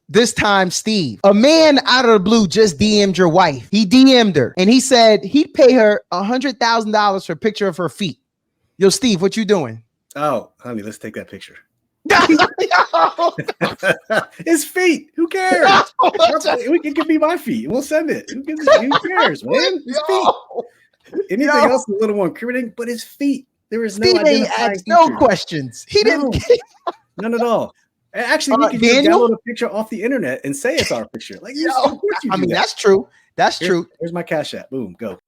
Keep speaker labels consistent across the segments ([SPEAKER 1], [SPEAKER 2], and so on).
[SPEAKER 1] This time, Steve, a man out of the blue just DM'd your wife. He DM'd her and he said he'd pay her $100,000 for a picture of her feet. Yo, Steve, what you doing?
[SPEAKER 2] Oh, honey, let's take that picture. His feet. Who cares? It could be my feet. We'll send it. Who cares, man? His feet. Anything else is a little more incriminating, but his feet. There is no
[SPEAKER 1] Steve ain't asked no questions. He didn't.
[SPEAKER 2] None at all. Actually, we can just download a picture off the internet and say it's our picture. Like,
[SPEAKER 1] I mean, that's true. That's true.
[SPEAKER 2] Here's my Cash App. Boom, go.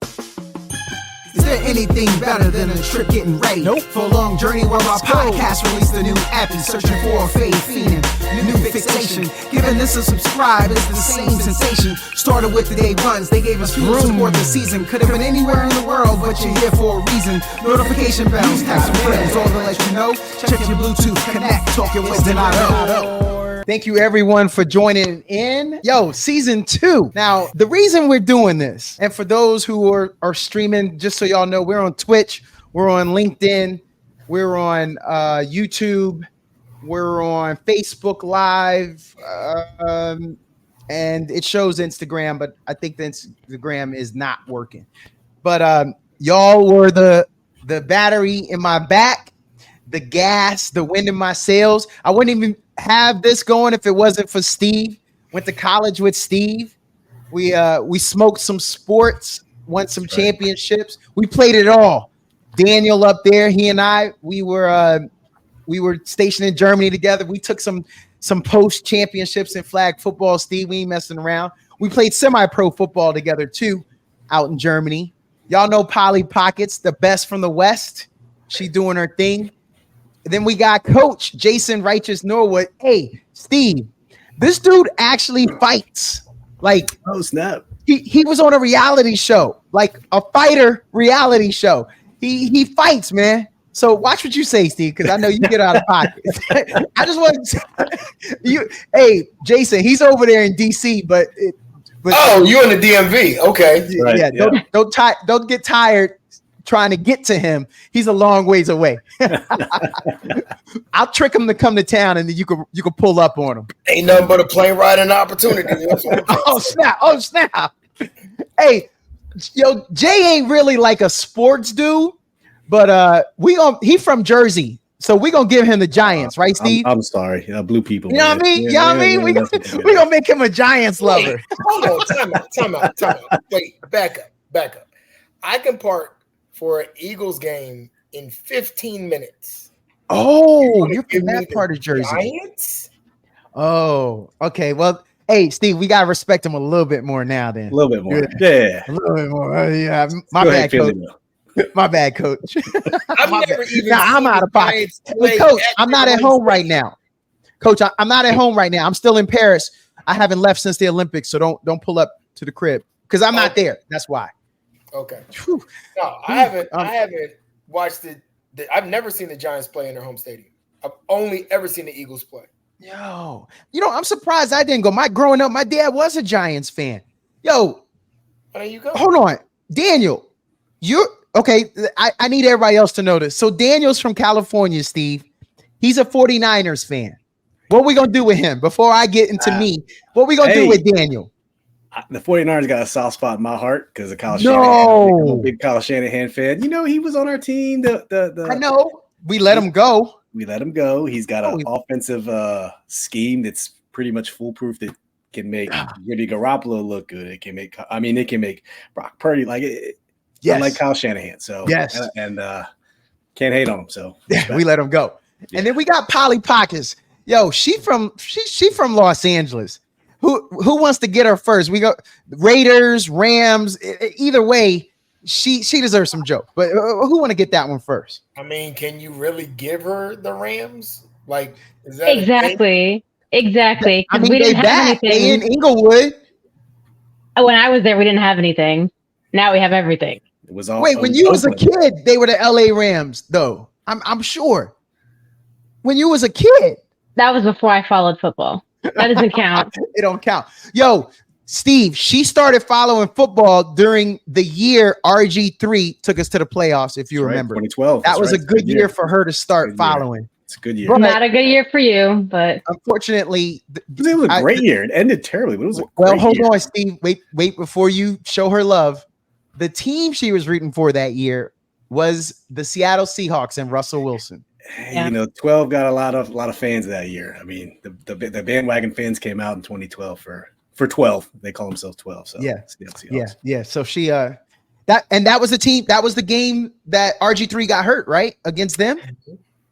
[SPEAKER 3] Is there anything better than a trip getting ready?
[SPEAKER 1] Nope.
[SPEAKER 3] For a long journey where our podcast released a new app and searching for a fade fiend. New fixation. Giving this a subscribe is the same sensation. Started with the day ones. They gave us fuel to support the season. Could have been anywhere in the world, but you're here for a reason. Notification bells, text some friends, all to let you know. Check your Bluetooth, connect, talk your wisdom out.
[SPEAKER 1] Thank you everyone for joining in. Yo, season 2. Now, the reason we're doing this, and for those who are streaming, just so y'all know, we're on Twitch, we're on LinkedIn, we're on YouTube, we're on Facebook Live, and it shows Instagram, but I think the Instagram is not working. But y'all were the battery in my back, the gas, the wind in my sails. I wouldn't even have this going if it wasn't for Steve. Went to college with Steve. We smoked some sports, won some championships. We played it all. Daniel up there, he and I, we were stationed in Germany together. We took some post championships in flag football. Steve, we ain't messing around. We played semi-pro football together too, out in Germany. Y'all know Polly Pockets, the best from the West. She doing her thing. Then we got Coach Jason Righteous Norwood. Hey, Steve, this dude actually fights. Like,
[SPEAKER 2] oh snap!
[SPEAKER 1] He was on a reality show, like a fighter reality show. He fights, man. So watch what you say, Steve, because I know you get out of pocket. I just want to you. Hey, Jason, he's over there in DC, but
[SPEAKER 4] you in the DMV? Okay,
[SPEAKER 1] right, yeah. Don't get tired trying to get to him. He's a long ways away. I'll trick him to come to town, and then you can pull up on him.
[SPEAKER 4] Ain't nothing but a plane ride and opportunity.
[SPEAKER 1] Oh snap! Hey, yo, Jay ain't really like a sports dude, but he from Jersey, so we gonna give him the Giants, right, Steve?
[SPEAKER 2] I'm sorry, blue people.
[SPEAKER 1] You know what I mean? We gonna make him a Giants lover.
[SPEAKER 4] Hold on, time out. Wait, back up. I can park for an Eagles game in 15 minutes.
[SPEAKER 1] Oh, you're from that part of Jersey.
[SPEAKER 4] Giants?
[SPEAKER 1] Oh, okay. Well, hey, Steve, we gotta respect him a little bit more now. Then
[SPEAKER 2] a little bit more, yeah,
[SPEAKER 1] a little bit more. Yeah, my bad, coach. My bad, coach. I'm out of pocket. But Coach, I'm not at home right now. Coach, I'm not at home right now. I'm still in Paris. I haven't left since the Olympics, so don't pull up to the crib because I'm not there. That's why.
[SPEAKER 4] Okay. Whew. No, I haven't watched it. I've never seen the Giants play in their home stadium. I've only ever seen the Eagles play.
[SPEAKER 1] Yo, I'm surprised I didn't go. Growing up, my dad was a Giants fan. Yo,
[SPEAKER 4] there you go.
[SPEAKER 1] Hold on, Daniel. You're okay. I need everybody else to know this. So Daniel's from California, Steve. He's a 49ers fan. What are we gonna do with him before I get into me? What are we gonna do with Daniel?
[SPEAKER 2] The 49ers got a soft spot in my heart because of Kyle Shanahan. I'm a big Kyle Shanahan fan. He was on our team.
[SPEAKER 1] I know. We let him go.
[SPEAKER 2] He's got an offensive scheme that's pretty much foolproof that can make Jimmy Garoppolo look good. It can make Brock Purdy like it. Yes. Like Kyle Shanahan. So
[SPEAKER 1] yes,
[SPEAKER 2] and can't hate on him. So
[SPEAKER 1] we let him go. Yeah. And then we got Polly Pockets. Yo, she from Los Angeles. Who wants to get her first? We go Raiders, Rams. Either way, she deserves some joke. But who want to get that one first?
[SPEAKER 4] I mean, can you really give her the Rams? Like, is that
[SPEAKER 5] exactly?
[SPEAKER 1] I mean, we didn't have anything in Inglewood.
[SPEAKER 5] When I was there, we didn't have anything. Now we have everything.
[SPEAKER 2] It was all.
[SPEAKER 1] Wait, when you was a kid, they were the LA Rams, though. I'm sure. When you was a kid,
[SPEAKER 5] that was before I followed football. That doesn't count.
[SPEAKER 1] It don't count. Yo, Steve, she started following football during the year RG3 took us to the playoffs, if you remember.
[SPEAKER 2] 2012.
[SPEAKER 1] That was a good year for her to start following.
[SPEAKER 2] It's a good year.
[SPEAKER 5] Not a good year for you, but
[SPEAKER 1] unfortunately,
[SPEAKER 2] it was a great year. It ended terribly, but it was a
[SPEAKER 1] well.
[SPEAKER 2] great
[SPEAKER 1] Hold
[SPEAKER 2] year.
[SPEAKER 1] on, Steve. Wait before you show her love. The team she was rooting for that year was the Seattle Seahawks and Russell Wilson.
[SPEAKER 2] You know, 12 got a lot of fans that year. I mean, the bandwagon fans came out in 2012 for 12. They call themselves 12. So
[SPEAKER 1] yeah. So she that was the team. That was the game that RG3 got hurt, right, against them.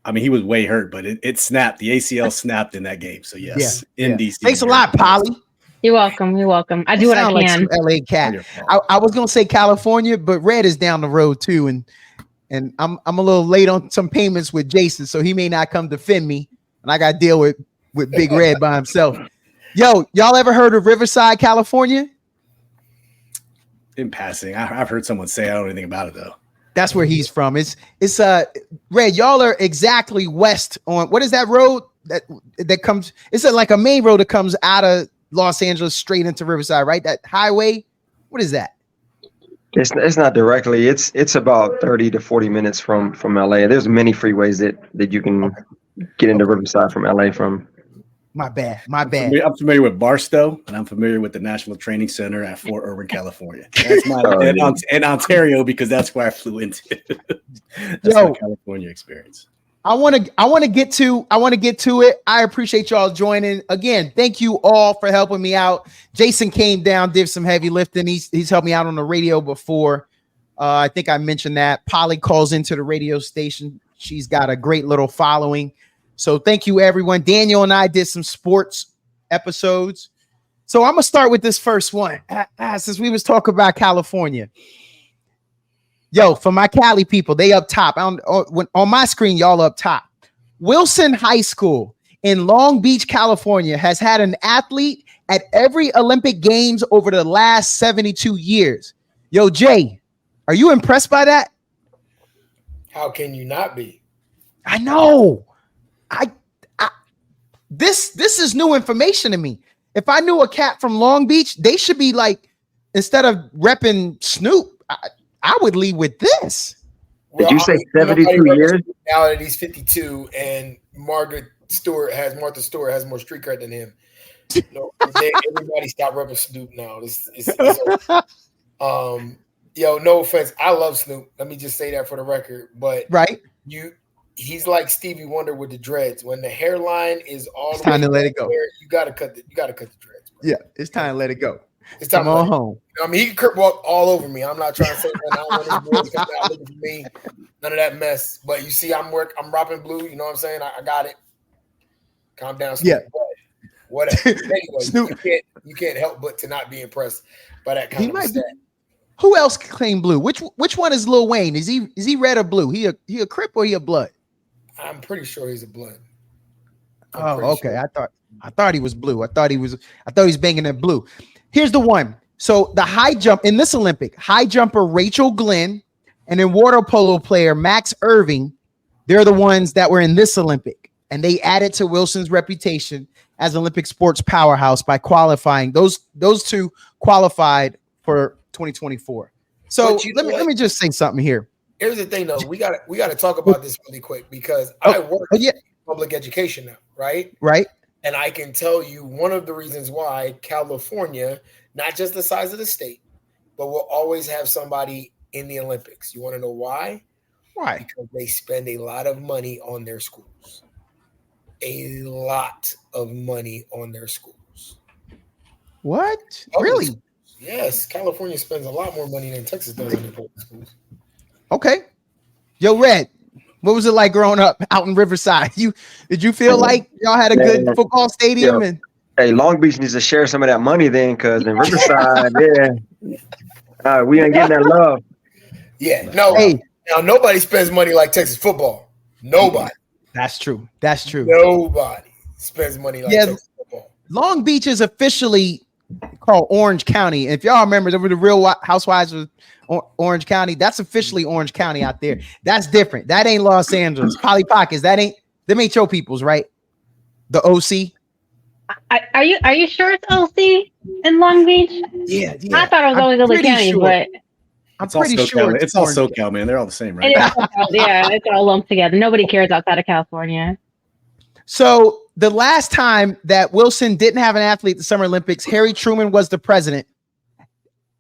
[SPEAKER 2] I mean, he was way hurt, but it snapped. The ACL snapped in that game. So yes, in DC.
[SPEAKER 1] Thanks a lot, Polly.
[SPEAKER 5] You're welcome. You're welcome. I do what I can.
[SPEAKER 1] Like some LA cat. I was gonna say California, but Red is down the road too, and I'm a little late on some payments with Jason, so he may not come defend me, and I got to deal with Big Red by himself. Yo, y'all ever heard of Riverside, California?
[SPEAKER 2] In passing, I've heard someone say. I don't know anything about it though.
[SPEAKER 1] That's where he's from. It's Red. Y'all are exactly west on what is that road that comes? It's like a main road that comes out of Los Angeles straight into Riverside, right? That highway. What is that?
[SPEAKER 6] It's not directly. It's about 30 to 40 minutes from LA. There's many freeways that you can get into Riverside from LA from.
[SPEAKER 1] My bad.
[SPEAKER 2] I'm familiar with Barstow, and I'm familiar with the National Training Center at Fort Irwin, California. That's my and Ontario because that's where I flew into. That's my California experience.
[SPEAKER 1] I want to get to it. I appreciate y'all joining. Again, thank you all for helping me out. Jason came down, did some heavy lifting. He's helped me out on the radio before. I think I mentioned that. Polly calls into the radio station. She's got a great little following. So thank you, everyone. Daniel and I did some sports episodes. So I'm going to start with this first one. Since we was talking about California. Yo, for my Cali people, they up top. On my screen, y'all up top. Wilson High School in Long Beach, California, has had an athlete at every Olympic Games over the last 72 years. Yo, Jay, are you impressed by that?
[SPEAKER 4] How can you not be?
[SPEAKER 1] I know. This is new information to me. If I knew a cat from Long Beach, they should be like, instead of repping Snoop, I would lead with this.
[SPEAKER 6] Did you say 72 years?
[SPEAKER 4] Now that he's 52 and Martha Stewart has more street cred than him. Everybody stop repping Snoop now. Yo, no offense. I love Snoop. Let me just say that for the record. But he's like Stevie Wonder with the dreads. When the hairline is all
[SPEAKER 1] it's time to let it go.
[SPEAKER 4] You gotta cut the dreads. Bro.
[SPEAKER 1] Yeah, it's time to let it go.
[SPEAKER 4] It's time
[SPEAKER 1] to go home.
[SPEAKER 4] I mean, he can crip walk all over me. I'm not trying to say that. I don't want his boys coming out looking for me. None of that mess. But you see, I'm rapping blue. You know what I'm saying? I got it. Calm down. Snoop.
[SPEAKER 1] Yeah.
[SPEAKER 4] Whatever. Anyway, you can't help but to not be impressed by that kind of stat.
[SPEAKER 1] Who else can claim blue? Which one is Lil Wayne? Is he red or blue? He a Crip or he a blood?
[SPEAKER 4] I'm pretty sure he's a blood.
[SPEAKER 1] Oh, okay. Sure. I thought he was blue. I thought he was banging that blue. Here's the one. So the high jump in this Olympic, high jumper Rachel Glenn and then water polo player Max Irving, they're the ones that were in this Olympic. And they added to Wilson's reputation as Olympic sports powerhouse by qualifying. Those two qualified for 2024. So let me just say something here.
[SPEAKER 4] Here's the thing, though. We got to talk about this really quick because I work in public education now, right?
[SPEAKER 1] Right.
[SPEAKER 4] And I can tell you one of the reasons why California, not just the size of the state, but will always have somebody in the Olympics. You want to know why?
[SPEAKER 1] Why?
[SPEAKER 4] Because they spend a lot of money on their schools. A lot of money on their schools.
[SPEAKER 1] What? Really?
[SPEAKER 4] Yes. California spends a lot more money than Texas does on their public schools.
[SPEAKER 1] Okay. Yo, Red, what was it like growing up out in Riverside? Did you feel like y'all had a good football stadium? And
[SPEAKER 6] hey, Long Beach needs to share some of that money then, because in Riverside, we ain't getting that love.
[SPEAKER 4] Yeah, no. Hey, now nobody spends money like Texas football. Nobody.
[SPEAKER 1] That's true.
[SPEAKER 4] Nobody spends money like Texas football.
[SPEAKER 1] Long Beach is officially called Orange County. If y'all remember, there were the Real Housewives of Orange County. That's officially Orange County out there. That's different. That ain't Los Angeles. Polly Pockets. Them ain't your peoples, right? The OC.
[SPEAKER 5] Are you sure it's OC in Long Beach?
[SPEAKER 1] Yeah.
[SPEAKER 5] I thought it was always LA County, but
[SPEAKER 1] I'm pretty sure
[SPEAKER 2] it's all SoCal, man. They're all the same, right?
[SPEAKER 5] Yeah, it's all lumped together. Nobody cares outside of California.
[SPEAKER 1] So the last time that Wilson didn't have an athlete at the Summer Olympics, Harry Truman was the president.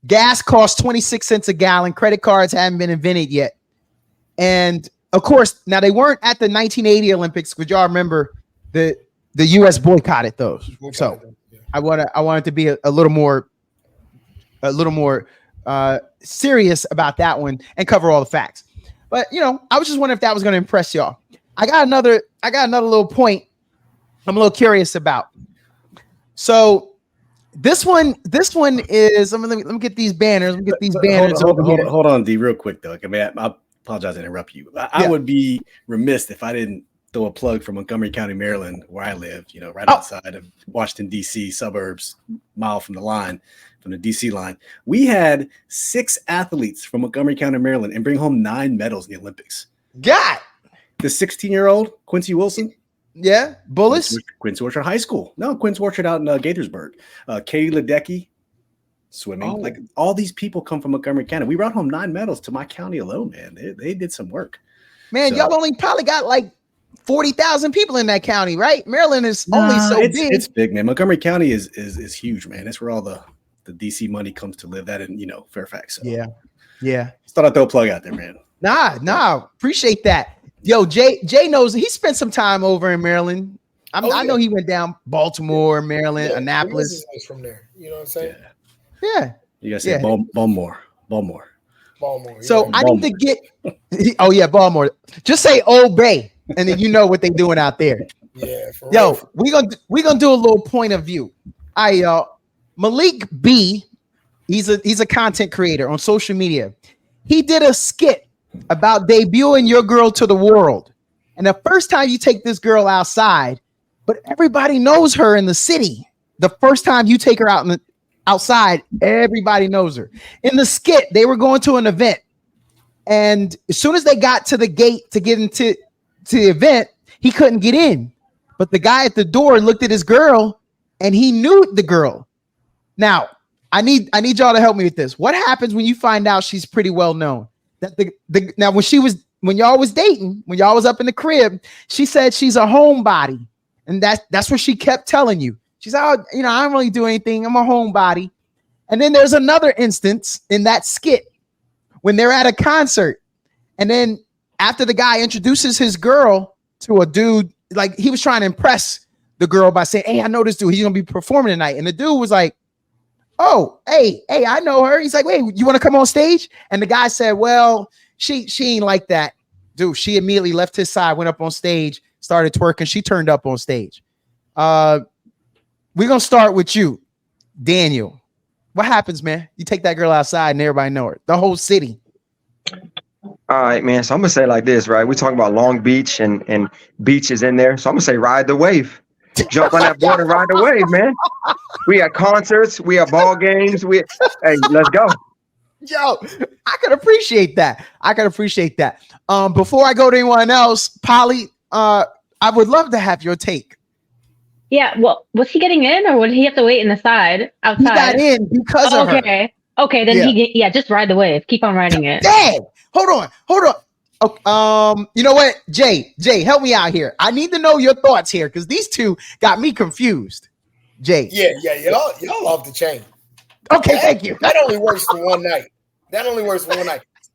[SPEAKER 1] Gas cost 26 cents a gallon. Credit cards hadn't been invented yet. And of course, now they weren't at the 1980 Olympics, which y'all remember the U.S. boycotted those. So I wanted to be a little more serious about that one and cover all the facts. But I was just wondering if that was going to impress y'all. I got another little point I'm a little curious about. So this one is. Let me get these banners. Let me get these banners.
[SPEAKER 2] Hold on, D, real quick though. I mean, I apologize to interrupt you. I would be remiss if I didn't throw a plug for Montgomery County, Maryland, where I live. Right outside of Washington D.C. suburbs, mile from the line. From the DC line, we had 6 athletes from Montgomery County, Maryland, and bring home 9 medals in the Olympics.
[SPEAKER 1] God,
[SPEAKER 2] the 16-year-old Quincy Wilson,
[SPEAKER 1] Bullis,
[SPEAKER 2] Quincy Orchard High School. No, Quincy Orchard out in Gaithersburg. Katie Ledecky, swimming. Like all these people come from Montgomery County. We brought home 9 medals to my county alone. Man, they did some work.
[SPEAKER 1] Man, y'all only probably got like 40,000 people in that county, right? Maryland is only so big.
[SPEAKER 2] It's big, man. Montgomery County is huge, man. That's where all the DC money comes to live. That in Fairfax. So. Yeah.
[SPEAKER 1] Just
[SPEAKER 2] thought I'd throw a plug out there, man.
[SPEAKER 1] Nah, appreciate that. Yo, Jay knows he spent some time over in Maryland. I know he went down Baltimore, Maryland, Annapolis.
[SPEAKER 4] From there, you know what I'm saying?
[SPEAKER 1] Yeah.
[SPEAKER 2] You gotta say Baltimore.
[SPEAKER 1] So I need to get. Baltimore. Just say Old Bay, and then you know what they're doing out there.
[SPEAKER 4] Yeah.
[SPEAKER 1] We gonna do a little point of view. All right, y'all. Malik B, he's a content creator on social media. He did a skit about debuting your girl to the world. And the first time you take this girl outside, but everybody knows her in the city. The first time you take her outside, everybody knows her. In the skit, they were going to an event. And as soon as they got to the gate to get into the event, he couldn't get in. But the guy at the door looked at his girl and he knew the girl. Now, I need y'all to help me with this. What happens when you find out she's pretty well known? That now when y'all was dating, when y'all was up in the crib, she said she's a homebody, and that's what she kept telling you. She's I don't really do anything. I'm a homebody. And then there's another instance in that skit when they're at a concert, and then after the guy introduces his girl to a dude, like he was trying to impress the girl by saying, "Hey, I know this dude. He's gonna be performing tonight," and the dude was like, "Oh, hey, I know her." He's like, "Wait, you want to come on stage?" And the guy said, "Well, she ain't like that." Dude, she immediately left his side, went up on stage, started twerking. She turned up on stage. We're going to start with you, Daniel. What happens, man? You take that girl outside and everybody know her. The whole city.
[SPEAKER 6] All right, man. So I'm going to say it like this, right? We're talking about Long Beach and beach is in there. So I'm going to say ride the wave. Jump on that board and ride the wave, man. We have concerts. We have ball games. Hey, let's go.
[SPEAKER 1] Yo, I can appreciate that. Before I go to anyone else, Polly, I would love to have your take.
[SPEAKER 5] Yeah, well, was he getting in or would he have to wait outside?
[SPEAKER 1] He got in because of her.
[SPEAKER 5] Okay, then just ride the wave. Keep on riding it.
[SPEAKER 1] Dang! Hold on. Okay, you know what? Jay, help me out here. I need to know your thoughts here because these two got me confused. Jay.
[SPEAKER 4] Yeah. Y'all off the chain.
[SPEAKER 1] Okay, thank you.
[SPEAKER 4] That only works for one night.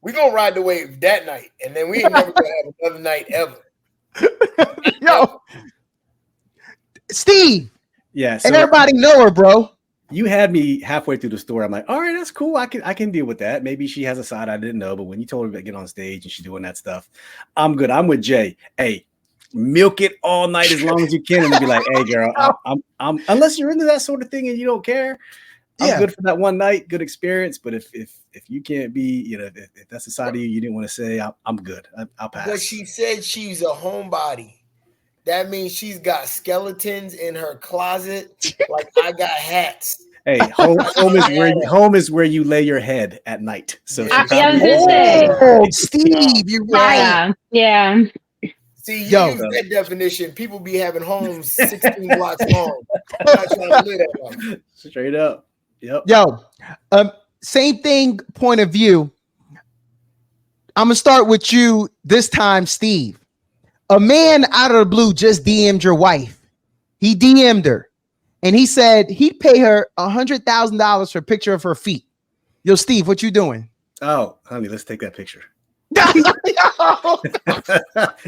[SPEAKER 4] We're gonna ride the wave that night, and then we ain't never gonna have another night ever.
[SPEAKER 1] Yo, Steve.
[SPEAKER 2] Yeah,
[SPEAKER 1] and everybody know her, bro.
[SPEAKER 2] You had me halfway through the story. I'm like, all right, that's cool. I can deal with that. Maybe she has a side I didn't know, but when you told her to get on stage and she's doing that stuff, I'm good. I'm with Jay. Hey, milk it all night as long as you can, and be like, hey, girl, I'm unless you're into that sort of thing and you don't care. I'm good for that one night, good experience. But if you can't be, if that's the side of you didn't want to say, I'm good. I'll pass.
[SPEAKER 4] But she said she's a homebody. That means she's got skeletons in her closet. Like I got hats.
[SPEAKER 2] Hey, home is where you lay your head at night. So
[SPEAKER 1] Steve, you're right.
[SPEAKER 5] Yeah.
[SPEAKER 4] See, you use that definition. People be having homes 16 blocks long. I'm not trying to live that way.
[SPEAKER 2] Straight up. Yep.
[SPEAKER 1] Yo, same thing, point of view. I'm gonna start with you this time, Steve. A man out of the blue just DM'd your wife. He DM'd her, and he said he'd pay her $100,000 for a picture of her feet. Yo, Steve, what you doing?
[SPEAKER 2] Oh, honey, let's take that picture.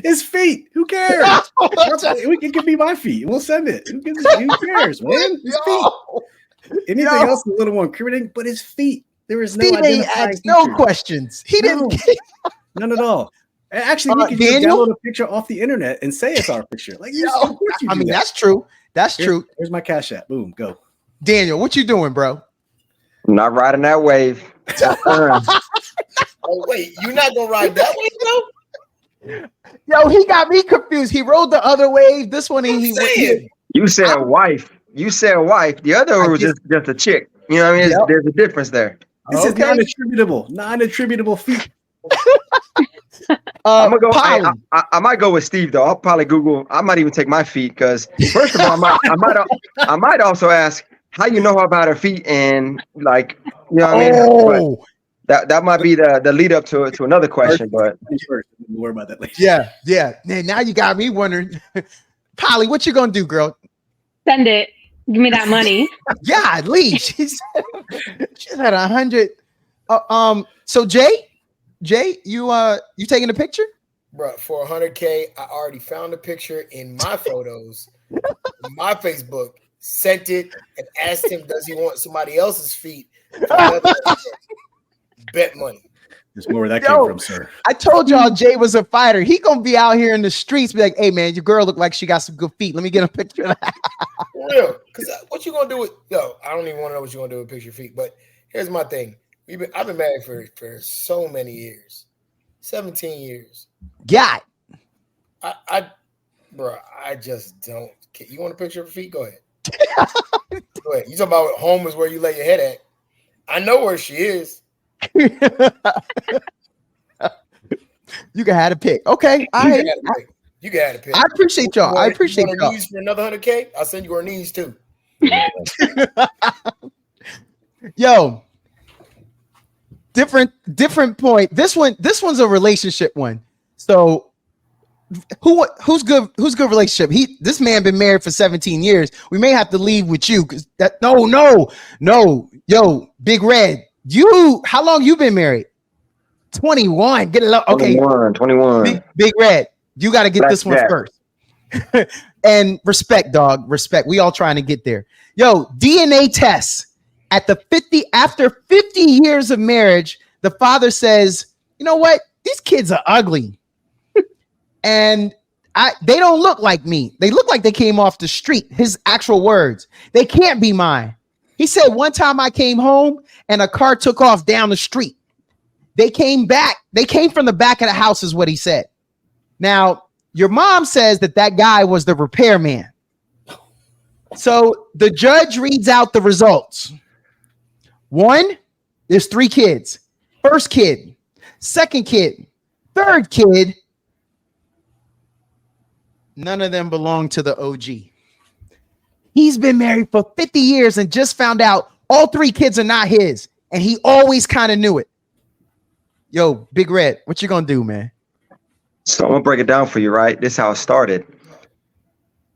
[SPEAKER 2] His feet. Who cares? It could be my feet. We'll send it. Who cares, man? His feet. Anything else is a little more incriminating, but his feet. There is no
[SPEAKER 1] Steve ain't asked no questions. He didn't.
[SPEAKER 2] None at all. Actually, we can just download a picture off the internet and say it's our picture. Like,
[SPEAKER 1] I mean, that's true. That's true.
[SPEAKER 2] Here's my Cash App. Boom, go.
[SPEAKER 1] Daniel, what you doing, bro?
[SPEAKER 6] I'm not riding that wave.
[SPEAKER 4] Oh wait, you're not gonna ride that wave though?
[SPEAKER 1] Yo, he got me confused. He rode the other wave. This one,
[SPEAKER 6] You said wife. You said wife. The other one was just a chick. You know what I mean? There's a difference there.
[SPEAKER 2] This is non-attributable feet.
[SPEAKER 6] I'm gonna go. I might go with Steve though. I'll probably Google. I might even take my feet because first of all, I might also ask how you know about her feet and like you know what I mean. But that might be the lead up to another question. But
[SPEAKER 2] we'll worry about that later.
[SPEAKER 1] Yeah. Man, now you got me wondering, Polly, what you gonna do, girl?
[SPEAKER 5] Send it. Give me that money.
[SPEAKER 1] Yeah, at least she said 100. So Jay, you taking a picture?
[SPEAKER 4] Bro, for 100K, I already found a picture in my photos, in my Facebook, sent it, and asked him, does he want somebody else's feet? Bet money.
[SPEAKER 2] There's more where that came from, sir.
[SPEAKER 1] I told y'all Jay was a fighter. He gonna be out here in the streets, be like, "Hey man, your girl look like she got some good feet. Let me get a picture of that."
[SPEAKER 4] For real, because what you gonna do with? I don't even want to know what you are gonna do with picture feet. But here's my thing: I've been married for so many years, 17 years.
[SPEAKER 1] Yeah,
[SPEAKER 4] I just don't. You want a picture of her feet? Go ahead. Go ahead. You talking about home is where you lay your head at? I know where she is.
[SPEAKER 1] You can have a pick. Okay.
[SPEAKER 4] You can have a pick.
[SPEAKER 1] I appreciate y'all. I appreciate y'all.
[SPEAKER 4] Knees for another 100K? I'll send you her knees too.
[SPEAKER 1] Yo. Different point. This one's a relationship one. So who's good relationship? This man been married for 17 years. We may have to leave with you because no. Yo, Big Red. How long you been married? 21. Get it up. Okay.
[SPEAKER 6] 21.
[SPEAKER 1] Big Red. You got to get this one first. And respect, dog. Respect. We all trying to get there. Yo, DNA tests after 50 years of marriage, the father says, "You know what? These kids are ugly." And they don't look like me. They look like they came off the street. His actual words. They can't be mine. He said, one time I came home and a car took off down the street. They came back. They came from the back of the house is what he said. Now, your mom says that guy was the repairman. So the judge reads out the results. 1, there's 3 kids. First kid, second kid, third kid. None of them belong to the OG. He's been married for 50 years and just found out all 3 kids are not his. And he always kind of knew it. Yo, Big Red, what you gonna do, man?
[SPEAKER 6] So I'm gonna break it down for you, right? This is how it started.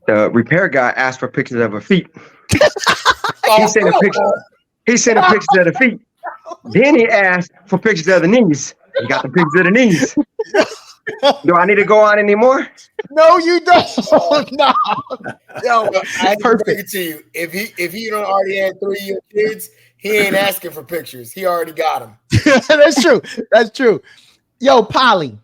[SPEAKER 6] The repair guy asked for pictures of her feet. He sent a picture of the feet. Then he asked for pictures of the knees. He got the pictures of the knees. Do I need to go on anymore?
[SPEAKER 1] No, you don't. No.
[SPEAKER 4] Yo, I perfect it to you. If he don't already had 3 of your kids, he ain't asking for pictures. He already got them.
[SPEAKER 1] That's true. That's true. Yo, Polly,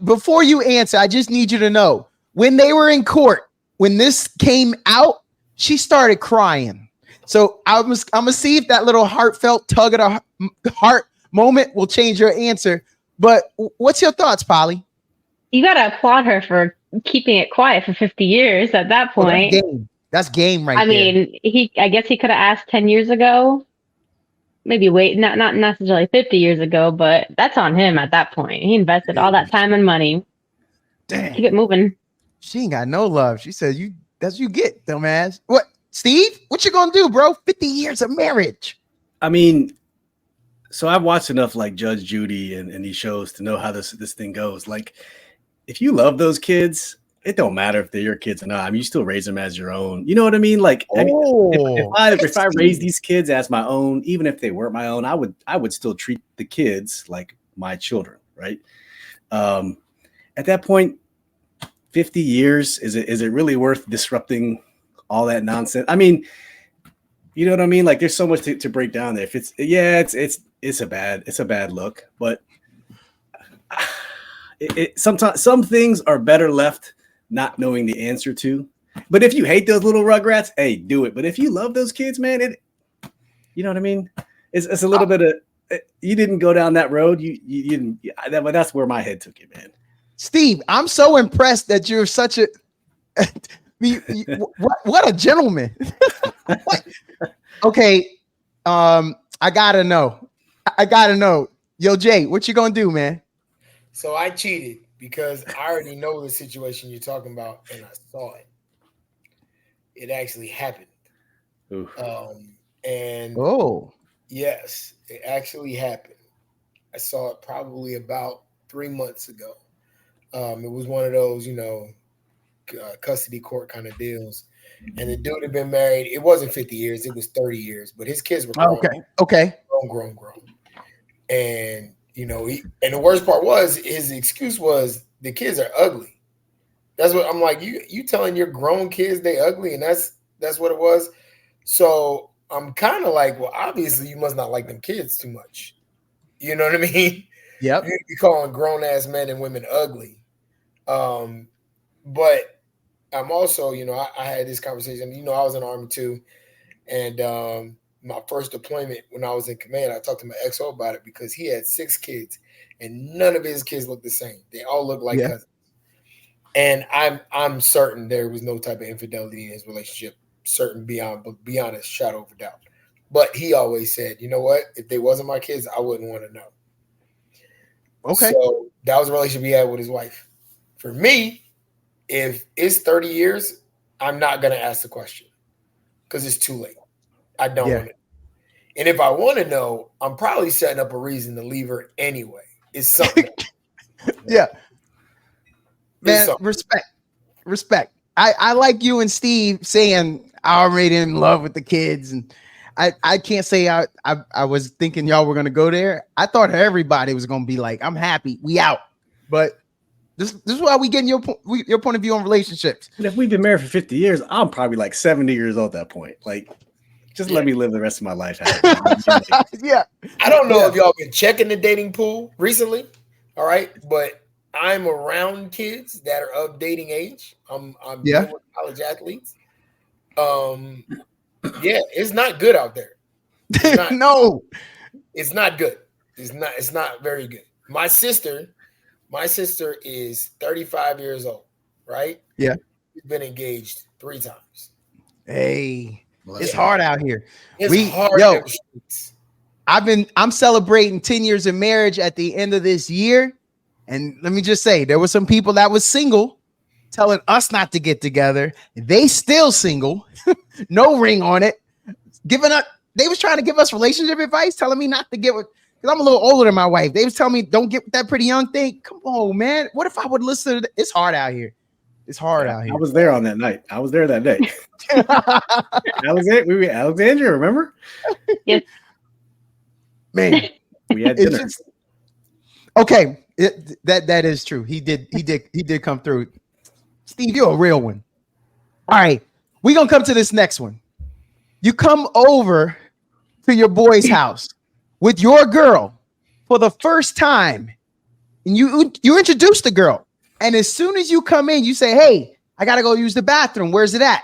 [SPEAKER 1] before you answer, I just need you to know when they were in court, when this came out, she started crying. So I'm gonna see if that little heartfelt tug of the heart moment will change your answer. But what's your thoughts, Polly?
[SPEAKER 5] You gotta applaud her for keeping it quiet for 50 years. At that point,
[SPEAKER 1] that's game right there.
[SPEAKER 5] I mean, I guess he could have asked 10 years ago. Maybe not necessarily 50 years ago, but that's on him at that point. He invested all that time and money.
[SPEAKER 1] Damn.
[SPEAKER 5] Keep it moving.
[SPEAKER 1] She ain't got no love. She said, that's what you get, dumbass. What, Steve? What you gonna do, bro? 50 years of marriage.
[SPEAKER 2] I mean, so I've watched enough like Judge Judy and these shows to know how this thing goes. Like, if you love those kids, it don't matter if they're your kids or not. I mean, you still raise them as your own. You know what I mean? Like, if I raise these kids as my own, even if they weren't my own, I would still treat the kids like my children, right? At that point, 50 years, is it really worth disrupting all that nonsense? I mean, you know what I mean? Like, there's so much to break down there. If it's a bad look, but sometimes some things are better left not knowing the answer to. But if you hate those little rugrats, hey, do it. But if you love those kids, man, you know what I mean? It's a little bit of, you didn't go down that road. You didn't. That's where my head took it, man.
[SPEAKER 1] Steve, I'm so impressed that you're such a what a gentleman. Okay, I gotta know. Yo, Jay, what you gonna do, man?
[SPEAKER 4] So I cheated because I already know the situation you're talking about, and I saw it. It actually happened. Yes, it actually happened. I saw it probably about 3 months ago. It was one of those, custody court kind of deals. And the dude had been married. It wasn't 50 years. It was 30 years. But his kids were grown.
[SPEAKER 1] Okay.
[SPEAKER 4] Grown. And, and the worst part was his excuse was the kids are ugly. That's what I'm like. You telling your grown kids they ugly, and that's what it was. So I'm kind of like, well, obviously you must not like them kids too much. You know what I mean?
[SPEAKER 1] Yep.
[SPEAKER 4] You're calling grown ass men and women ugly. But I'm also, I had this conversation. I was in the Army too, and my first deployment when I was in command, I talked to my XO about it because he had 6 kids, and none of his kids looked the same. They all looked like cousins. And I'm certain there was no type of infidelity in his relationship, certain beyond a shadow of a doubt. But he always said, you know what? If they wasn't my kids, I wouldn't want to know.
[SPEAKER 1] Okay.
[SPEAKER 4] So that was a relationship he had with his wife. For me, if it's 30 years, I'm not going to ask the question because it's too late. I don't want it. And if I want to know, I'm probably setting up a reason to leave her anyway. It's something.
[SPEAKER 1] Yeah. Man, respect. I like you and Steve saying I already in love with the kids, and I can't say I was thinking y'all were gonna go there. I thought everybody was gonna be like, I'm happy, we out. But this is why we getting your point of view on relationships.
[SPEAKER 2] And if we've been married for 50 years, I'm probably like 70 years old at that point. Like, just let me live the rest of my life.
[SPEAKER 1] Yeah.
[SPEAKER 4] I don't know if y'all been checking the dating pool recently. All right, but I'm around kids that are of dating age. I'm dealing with college athletes. It's not good out there.
[SPEAKER 1] No,
[SPEAKER 4] it's not good. It's not very good. My sister is 35 years old, right?
[SPEAKER 1] Yeah.
[SPEAKER 4] She's been engaged 3 times.
[SPEAKER 1] Hey, it's hard out here.
[SPEAKER 4] It's hard.
[SPEAKER 1] I'm celebrating 10 years of marriage at the end of this year. And let me just say, there were some people that was single telling us not to get together. They still single, no ring on it, giving up. They was trying to give us relationship advice, telling me not to get with, because I'm a little older than my wife. They was telling me, don't get with that pretty young thing. Come on, man. What if I would listen to it's hard out here. It's hard out here.
[SPEAKER 2] I was there on that night. I was there that day. That was it. We were Alexandria, remember?
[SPEAKER 5] Yes.
[SPEAKER 1] Man.
[SPEAKER 2] We had dinner.
[SPEAKER 1] Okay. That is true. He did come through. Steve, you're a real one. All right. We're gonna come to this next one. You come over to your boy's house with your girl for the first time, and you introduce the girl. And as soon as you come in, you say, hey, I got to go use the bathroom. Where's it at?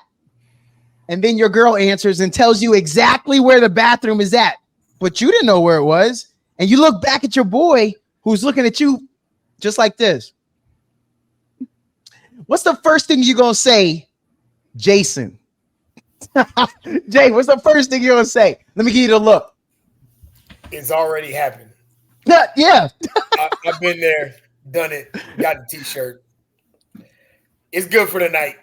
[SPEAKER 1] And then your girl answers and tells you exactly where the bathroom is at. But you didn't know where it was. And you look back at your boy who's looking at you just like this. What's the first thing you're going to say, Jason? Jay, what's the first thing you're going to say? Let me give you the look.
[SPEAKER 4] It's already happened.
[SPEAKER 1] Yeah.
[SPEAKER 4] I've been there. Done it. Got the t-shirt. It's good for the night.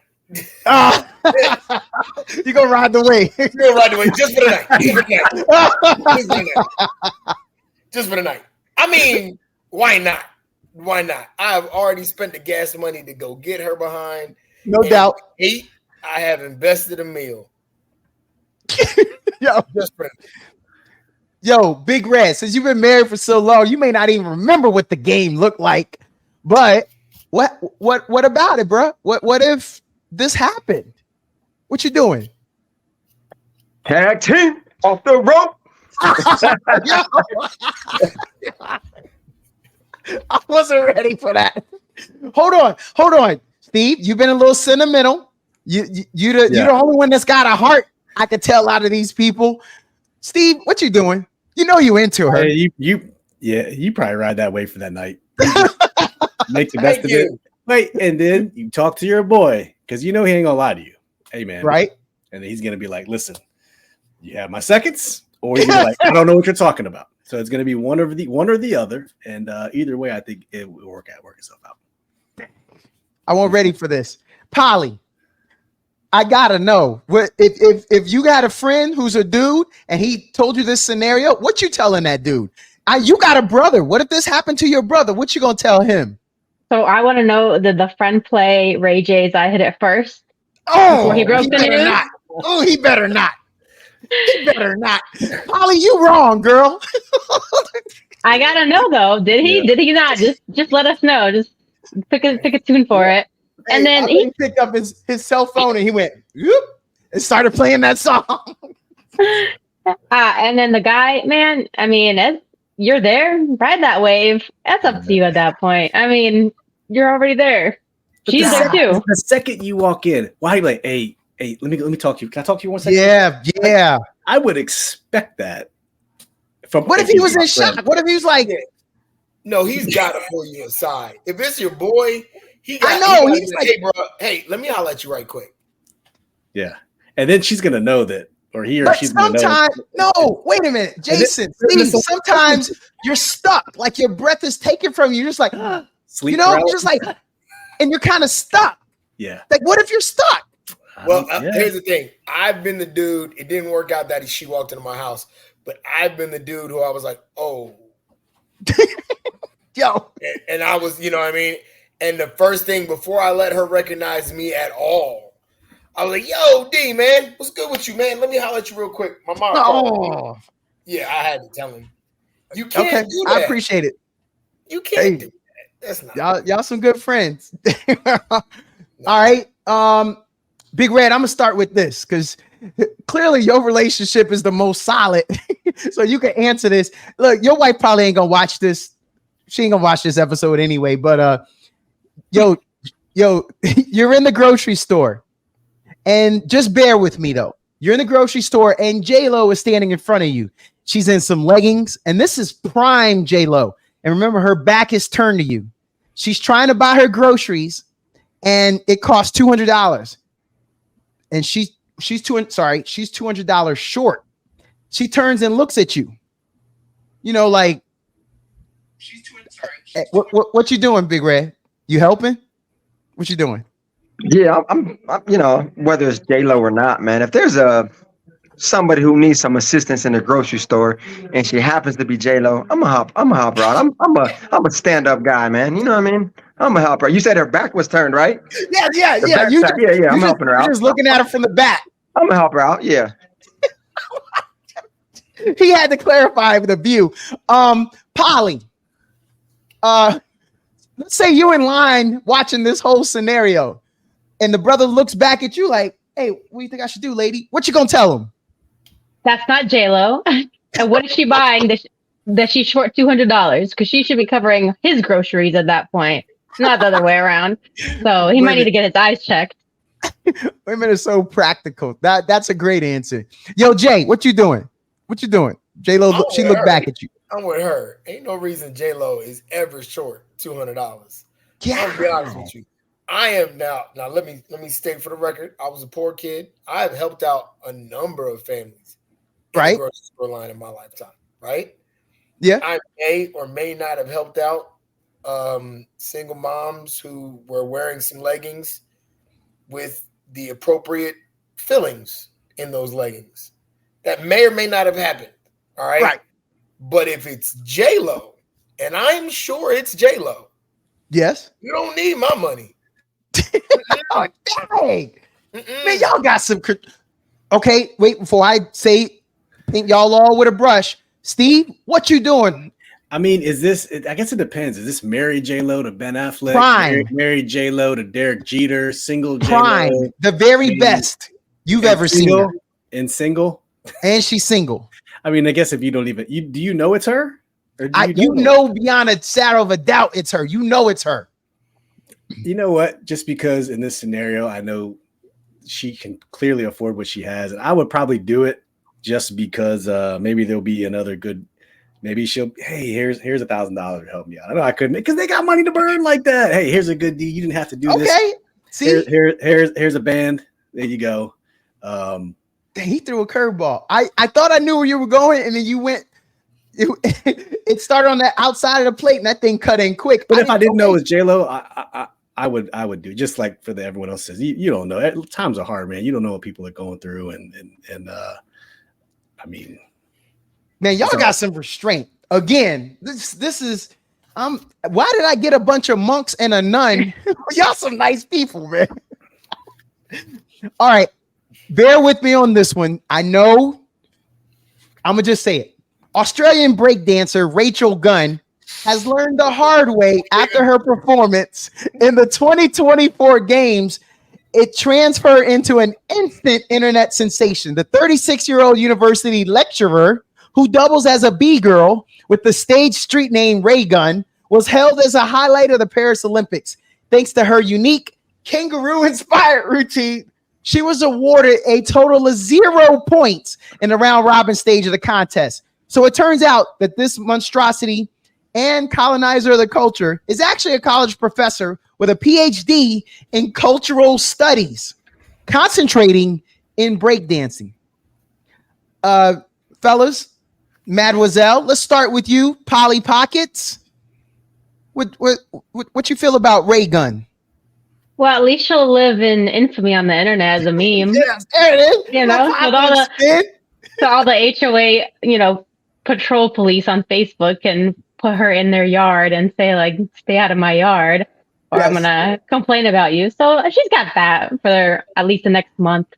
[SPEAKER 1] You're gonna ride the wave.
[SPEAKER 4] You're gonna ride the wave just for the night. Just for the night. I mean, why not? Why not? I have already spent the gas money to go get her behind.
[SPEAKER 1] No doubt.
[SPEAKER 4] I have invested a meal.
[SPEAKER 1] Yo,
[SPEAKER 4] just for
[SPEAKER 1] Yo, Big Red, since you've been married for so long, you may not even remember what the game looked like. But what about it, bro? What if this happened? What you doing?
[SPEAKER 6] Tag team off the rope.
[SPEAKER 1] I wasn't ready for that. Hold on. Steve, you've been a little sentimental. You're the only one that's got a heart. I could tell out of these people. Steve, what you doing? You know you into her.
[SPEAKER 2] Hey, you probably ride that wave for that night. Make the best of it. Wait, and then you talk to your boy because you know he ain't gonna lie to you. Hey, man,
[SPEAKER 1] right?
[SPEAKER 2] And then he's gonna be like, "Listen, you have my seconds," or he's gonna be like, "I don't know what you're talking about." So it's gonna be one or the other, and either way, I think it will work itself out.
[SPEAKER 1] I wasn't ready for this, Polly. I gotta know what if you got a friend who's a dude and he told you this scenario, what you telling that dude? You got a brother. What if this happened to your brother? What you gonna tell him?
[SPEAKER 5] So I want to know, did the friend play Ray J's "I Hit It First"?
[SPEAKER 1] Oh,
[SPEAKER 5] he broke the news?
[SPEAKER 1] Not. Oh, he better not. He better not. Polly, you wrong, girl.
[SPEAKER 5] I gotta know though. Did he? Yeah. Did he not? Just let us know. Just pick a tune for it. And then
[SPEAKER 1] he picked up his cell phone and he went whoop, and started playing that song.
[SPEAKER 5] And then the guy, man, I mean, you're there, ride that wave. That's up to you at that point. I mean, you're already there. She's there too.
[SPEAKER 2] The second you walk in, why like, hey, let me talk to you. Can I talk to you 1 second?
[SPEAKER 1] Yeah.
[SPEAKER 2] I would expect that.
[SPEAKER 1] What if he was in shock? What if he was like,
[SPEAKER 4] no, he's got to pull you aside. If it's your boy, he's like, hey, bro, hey, let me holler at you right quick.
[SPEAKER 2] Yeah. And then she's going to know that, or he or she's going to know.
[SPEAKER 1] No, wait a minute. Jason, Steve, sometimes you're stuck. Like your breath is taken from you. You're just like,
[SPEAKER 2] sleep,
[SPEAKER 1] just like, and you're kind of stuck.
[SPEAKER 2] Yeah.
[SPEAKER 1] Like, what if you're stuck?
[SPEAKER 4] Well, here's the thing. I've been the dude. It didn't work out that she walked into my house, but I've been the dude who I was like, oh.
[SPEAKER 1] Yo.
[SPEAKER 4] And I was, you know what I mean? And the first thing, before I let her recognize me at all, I was like, yo, D, man, what's good with you, man? Let me holler at you real quick. My mom called. Yeah, I had to tell him. You can't do that.
[SPEAKER 1] I appreciate it.
[SPEAKER 4] You can't do that. That's not
[SPEAKER 1] y'all some good friends. All right. Big Red, I'm gonna start with this because clearly your relationship is the most solid. So you can answer this. Look, your wife probably ain't gonna watch this. She ain't gonna watch this episode anyway, but yo, you're in the grocery store. And just bear with me though. You're in the grocery store and J-Lo is standing in front of you. She's in some leggings, and this is prime J-Lo. And remember, her back is turned to you. She's trying to buy her groceries, and it costs $200. And she's $200 short. She turns and looks at you. You know, like, what you doing, Big Red? You helping? What you doing?
[SPEAKER 6] Yeah, I'm you know, whether it's J-Lo or not, man. If there's somebody who needs some assistance in the grocery store and she happens to be J-Lo, I'm gonna hop her out. I'm a stand-up guy, man. You know what I mean? I'm gonna help her. You said her back was turned, right?
[SPEAKER 1] Yeah.
[SPEAKER 6] I'm helping her out.
[SPEAKER 1] Just looking at her from the back.
[SPEAKER 6] I'm gonna help her out. Yeah.
[SPEAKER 1] He had to clarify the view. Polly, let's say you in line watching this whole scenario, and the brother looks back at you like, "Hey, what do you think I should do, lady?" What you gonna tell him?
[SPEAKER 5] That's not J-Lo. And what is she buying that she's short $200? Because she should be covering his groceries at that point, not the other way around. So he might need to get his eyes checked.
[SPEAKER 1] Women are so practical. That's a great answer. Yo, Jay, what you doing? J-Lo, she looked back at you.
[SPEAKER 4] I'm with her. Ain't no reason J-Lo is ever short $200.
[SPEAKER 1] Yeah.
[SPEAKER 4] I'll be honest with you. I am now. Let me state for the record. I was a poor kid. I have helped out a number of families in the grocery store line in my lifetime. Right?
[SPEAKER 1] Yeah.
[SPEAKER 4] I may or may not have helped out single moms who were wearing some leggings with the appropriate fillings in those leggings. That may or may not have happened. All right.
[SPEAKER 1] Right.
[SPEAKER 4] But if it's J-Lo, and I'm sure it's J-Lo,
[SPEAKER 1] Yes.
[SPEAKER 4] You don't need my money.
[SPEAKER 1] Oh, dang. Man, y'all got some. Okay, wait, before I say paint y'all all with a brush. Steve, what you doing?
[SPEAKER 2] I mean, is this? I guess it depends. Is this Mary J. Lo to Ben Affleck?
[SPEAKER 1] Prime.
[SPEAKER 2] Mary J. Lo to Derek Jeter? Single J.
[SPEAKER 1] Prime,
[SPEAKER 2] Lo,
[SPEAKER 1] the very best you've ever seen her.
[SPEAKER 2] And single,
[SPEAKER 1] and she's single.
[SPEAKER 2] I mean, I guess if you don't even, do you know it's her? Or
[SPEAKER 1] you know beyond a shadow of a doubt it's her. You know it's her.
[SPEAKER 2] You know what? Just because in this scenario, I know she can clearly afford what she has, and I would probably do it just because maybe there'll be another good. Maybe she'll. Hey, here's $1,000 to help me out. I know I couldn't because they got money to burn like that. Hey, here's a good deal. You didn't have to do this.
[SPEAKER 1] Okay. See,
[SPEAKER 2] here's a band. There you go.
[SPEAKER 1] He threw a curveball. I thought I knew where you were going, and then you went. It started on that outside of the plate, and that thing cut in quick.
[SPEAKER 2] But if I didn't know it was J-Lo, I would do just like for everyone else says. You don't know. Times are hard, man. You don't know what people are going through, and I mean,
[SPEAKER 1] man, y'all got some restraint. Again, this is why did I get a bunch of monks and a nun? Y'all some nice people, man. All right. Bear with me on this one. I know I'm gonna just say it. Australian breakdancer Rachel Gunn has learned the hard way after her performance in the 2024 games. It transferred into an instant internet sensation. The 36-year-old university lecturer who doubles as a B-girl with the stage street name Ray Gun was hailed as a highlight of the Paris Olympics. Thanks to her unique kangaroo-inspired routine, she was awarded a total of 0 points in the round-robin stage of the contest. So it turns out that this monstrosity and colonizer of the culture is actually a college professor with a PhD in cultural studies, concentrating in breakdancing. Fellas, Mademoiselle, let's start with you, Polly Pockets. What you feel about Ray Gun?
[SPEAKER 5] Well, at least she'll live in infamy on the internet as a meme.
[SPEAKER 1] Yes, there it is.
[SPEAKER 5] You know, with all the HOA, patrol police on Facebook can put her in their yard and say, like, stay out of my yard, or yes, I'm gonna complain about you. So she's got that for at least the next month.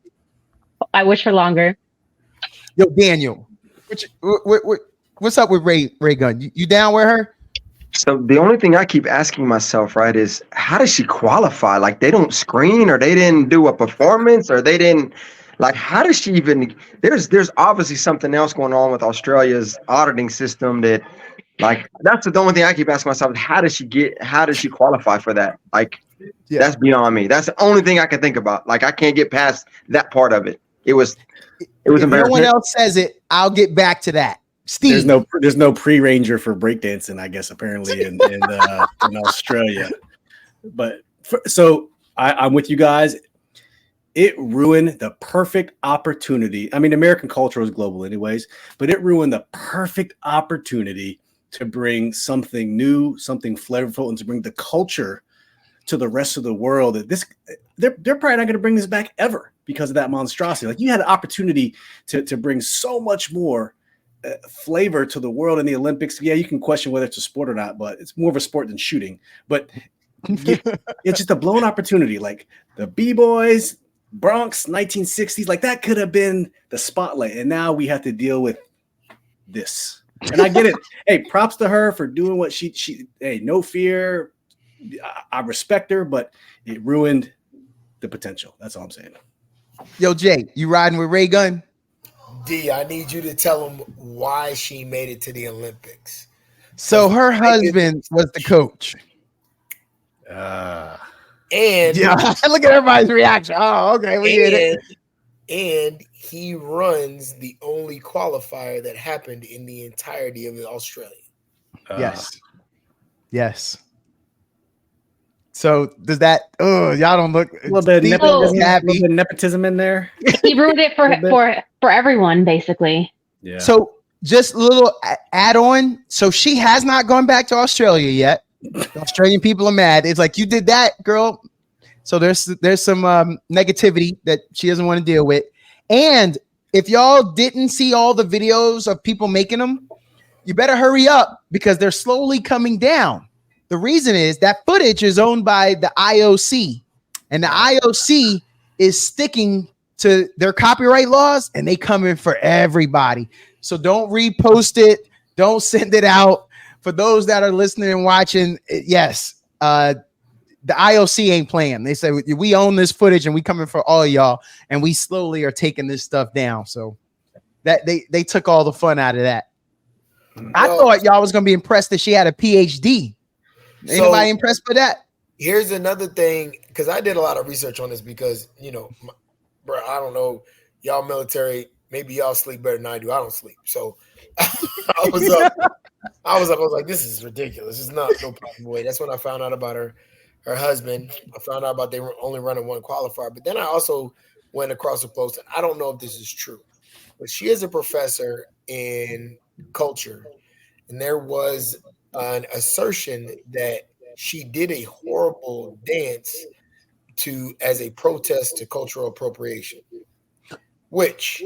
[SPEAKER 5] I wish her longer.
[SPEAKER 1] Yo, Daniel, what's up with Ray Gun? You down with her?
[SPEAKER 6] So the only thing I keep asking myself, right, is how does she qualify? Like, they don't screen, or they didn't do a performance, or they didn't, like, how does she even, there's obviously something else going on with Australia's auditing system that, like, that's the only thing I keep asking myself. How does she qualify for that? Like, That's beyond me. That's the only thing I can think about. Like, I can't get past that part of it. It was embarrassing.
[SPEAKER 1] If no one else says it, I'll get back to that. Steve.
[SPEAKER 2] There's no pre-ranger for breakdancing, I guess, apparently in Australia. But I'm with you guys. It ruined the perfect opportunity. I mean, American culture is global anyways, but it ruined the perfect opportunity to bring something new, something flavorful, and to bring the culture to the rest of the world. They're probably not going to bring this back ever because of that monstrosity. Like, you had an opportunity to bring so much more flavor to the world in the Olympics. Yeah, you can question whether it's a sport or not, but it's more of a sport than shooting. But it's just a blown opportunity. Like the B-boys, Bronx, 1960s, like that could have been the spotlight. And now we have to deal with this. And I get it. Hey, props to her for doing what she hey, no fear. I respect her, but it ruined the potential. That's all I'm saying.
[SPEAKER 1] Yo, Jay, you riding with Ray Gun?
[SPEAKER 4] D, I need you to tell him why she made it to the Olympics.
[SPEAKER 1] So her husband was the coach.
[SPEAKER 4] And
[SPEAKER 1] yeah, look at everybody's reaction. Oh, okay, we did it.
[SPEAKER 4] And he runs the only qualifier that happened in the entirety of Australia.
[SPEAKER 1] Yes. So does that? Oh, y'all don't look.
[SPEAKER 2] A little bit of nepotism in there.
[SPEAKER 5] He ruined it for everyone, basically.
[SPEAKER 2] Yeah.
[SPEAKER 1] So just a little add on. So she has not gone back to Australia yet. The Australian people are mad. It's like, you did that, girl. So there's some negativity that she doesn't want to deal with. And if y'all didn't see all the videos of people making them, you better hurry up because they're slowly coming down. The reason is that footage is owned by the IOC, and the IOC is sticking to their copyright laws, and they come in for everybody. So don't repost it. Don't send it out. For those that are listening and watching, yes, the IOC ain't playing. They say we own this footage and we coming for all y'all, and we slowly are taking this stuff down. So that they took all the fun out of that. I thought y'all was gonna be impressed that she had a PhD. Anybody impressed with that?
[SPEAKER 4] Here's another thing, because I did a lot of research on this because, bro, I don't know, y'all military, maybe y'all sleep better than I do. I don't sleep. So I was like, this is ridiculous. It's not no possible way. That's when I found out about her husband. I found out about they were only running one qualifier. But then I also went across the post, and I don't know if this is true, but she is a professor in culture. And there was an assertion that she did a horrible dance as a protest to cultural appropriation, which,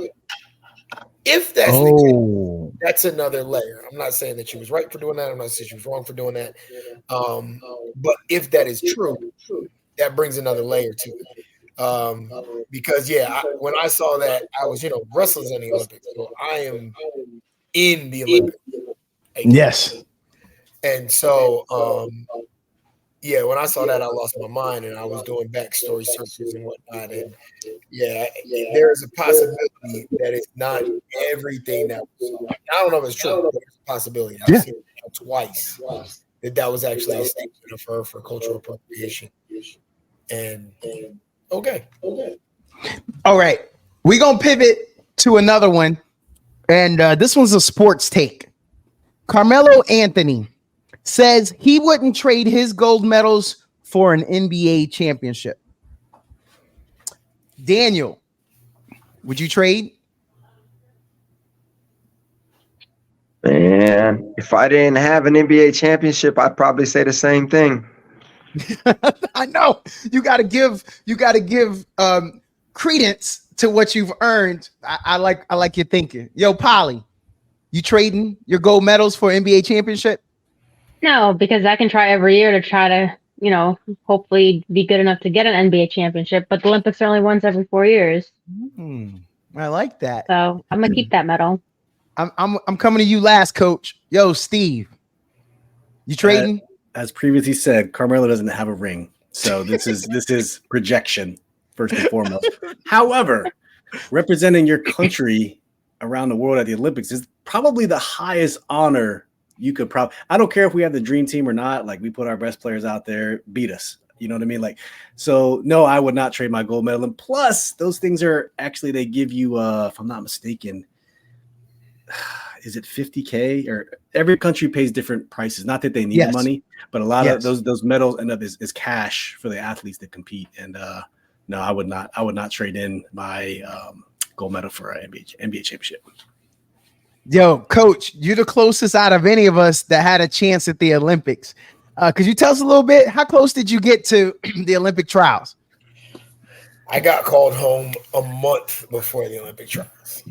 [SPEAKER 4] if that's the case, that's another layer. I'm not saying that she was right for doing that. I'm not saying she was wrong for doing that. But if that is true, that brings another layer to it. Because when I saw that, I was, wrestling's in the Olympics, so I am in the Olympics.
[SPEAKER 1] Yes.
[SPEAKER 4] And so, when I saw that, I lost my mind, and I was doing backstory searches and whatnot. And there is a possibility that it's not everything that was. I don't know if it's true, but there's a possibility. I've seen it twice that was actually a statement of her for cultural appropriation. And okay.
[SPEAKER 1] All right, we're gonna pivot to another one, and this one's a sports take. Carmelo Anthony says he wouldn't trade his gold medals for an NBA championship. Daniel, would you trade?
[SPEAKER 6] Man, if I didn't have an NBA championship, I'd probably say the same thing.
[SPEAKER 1] I know you got to give credence to what you've earned. I like your thinking. Yo, Polly, you trading your gold medals for NBA championship?
[SPEAKER 5] No, because I can try every year to try to, hopefully be good enough to get an NBA championship. But the Olympics are only once every 4 years.
[SPEAKER 1] I like that.
[SPEAKER 5] So I'm gonna keep that medal.
[SPEAKER 1] I'm coming to you last, Coach. Yo, Steve, you trading?
[SPEAKER 2] As previously said, Carmelo doesn't have a ring, so this is projection first and foremost. However, representing your country around the world at the Olympics is probably the highest honor you could probably. I don't care if we have the dream team or not. Like, we put our best players out there, beat us. You know what I mean? Like, so no, I would not trade my gold medal. And plus, those things are actually, they give you, if I'm not mistaken, is it 50K? Or every country pays different prices. Not that they need the money, but a lot of those medals end up as cash for the athletes that compete. And no, I would not trade in my gold medal for an NBA championship.
[SPEAKER 1] Yo, Coach, you're the closest out of any of us that had a chance at the Olympics. Could you tell us a little bit? How close did you get to the Olympic trials?
[SPEAKER 4] I got called home a month before the Olympic trials.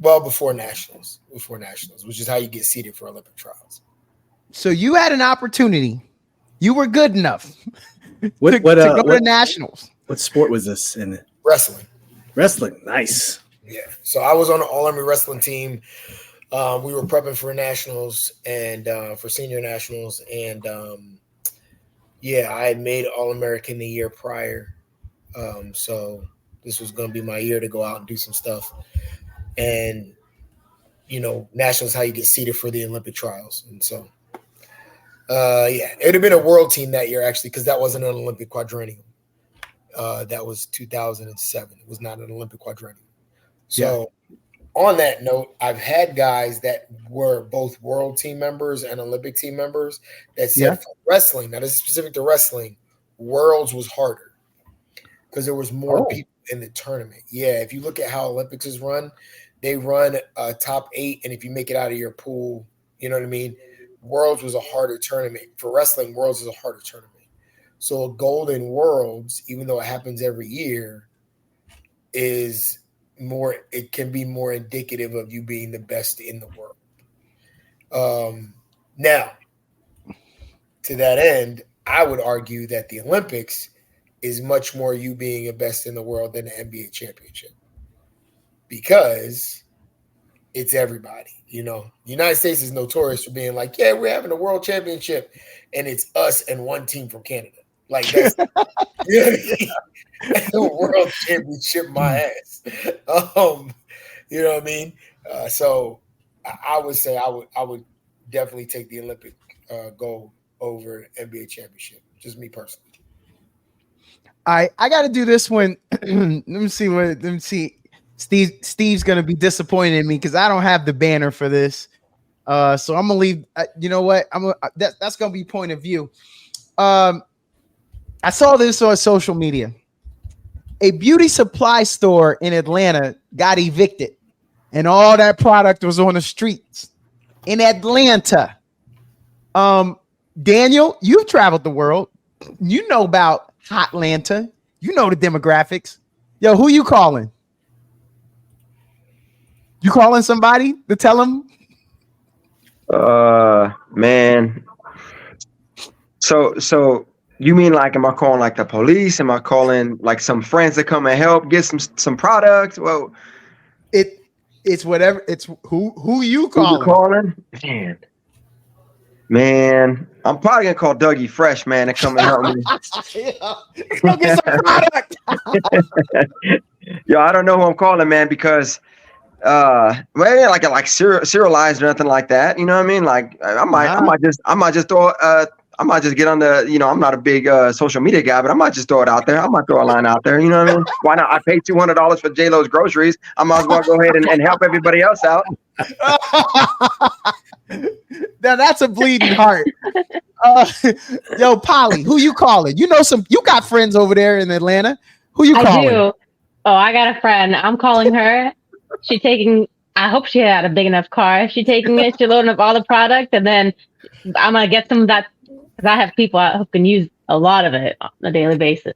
[SPEAKER 4] Well, before nationals, which is how you get seated for Olympic trials.
[SPEAKER 1] So you had an opportunity. You were good enough to go to nationals.
[SPEAKER 2] What sport was this in?
[SPEAKER 4] Wrestling.
[SPEAKER 2] Wrestling. Nice.
[SPEAKER 4] Yeah. So I was on the All-Army wrestling team. We were prepping for nationals and for senior nationals. And I had made All-American the year prior. So this was going to be my year to go out and do some stuff. And, nationals, how you get seated for the Olympic trials. And so, it would have been a world team that year, actually, because that wasn't an Olympic quadrennium. That was 2007. It was not an Olympic quadrennium. So on that note, I've had guys that were both world team members and Olympic team members that said for wrestling, now this is specific to wrestling, worlds was harder because there was more people in the tournament. Yeah, if you look at how Olympics is run, they run a top 8, and if you make it out of your pool, you know what I mean? Worlds was a harder tournament. For wrestling, Worlds is a harder tournament. So a golden Worlds, even though it happens every year, is more, it can be more indicative of you being the best in the world. Now, to that end, I would argue that the Olympics is much more you being the best in the world than the NBA championship, because it's everybody. You know, the United States is notorious for being like, yeah, we're having a world championship, and it's us and one team from Canada. Like, that's you know what I mean? The world championship, my ass. You know what I mean? So I would say I would definitely take the Olympic gold over NBA championship. Just me personally.
[SPEAKER 1] I got to do this one. Let me see. Steve's gonna be disappointed in me because I don't have the banner for this. So I'm gonna leave. You know what? That's gonna be point of view. I saw this on social media. A beauty supply store in Atlanta got evicted, and all that product was on the streets in Atlanta. Daniel, you've traveled the world. You know about Hotlanta. You know the demographics. Yo, who you calling? You calling somebody to tell them?
[SPEAKER 6] Man. So you mean like, am I calling like the police? Am I calling like some friends that come and help get some products? Well,
[SPEAKER 1] it's whatever. It's who you calling?
[SPEAKER 6] Man, I'm probably gonna call Dougie Fresh, man, to come and help me.
[SPEAKER 1] Let's go get some product.
[SPEAKER 6] Yo, I don't know who I'm calling, man, because like serialized or nothing like that. You know what I mean? Like I might just throw I might just get on the, you know, I'm not a big social media guy, but I might just throw it out there. I might throw a line out there. You know what I mean? Why not? I paid $200 for J-Lo's groceries. I might as well go ahead and help everybody else out.
[SPEAKER 1] Now that's a bleeding heart. Yo, Polly, who you calling? You got friends over there in Atlanta. Who you calling? I do.
[SPEAKER 5] Oh, I got a friend. I'm calling her. I hope she had a big enough car. She's taking it. She's loading up all the product, and then I'm gonna get some of that because I have people who can use a lot of it on a daily basis.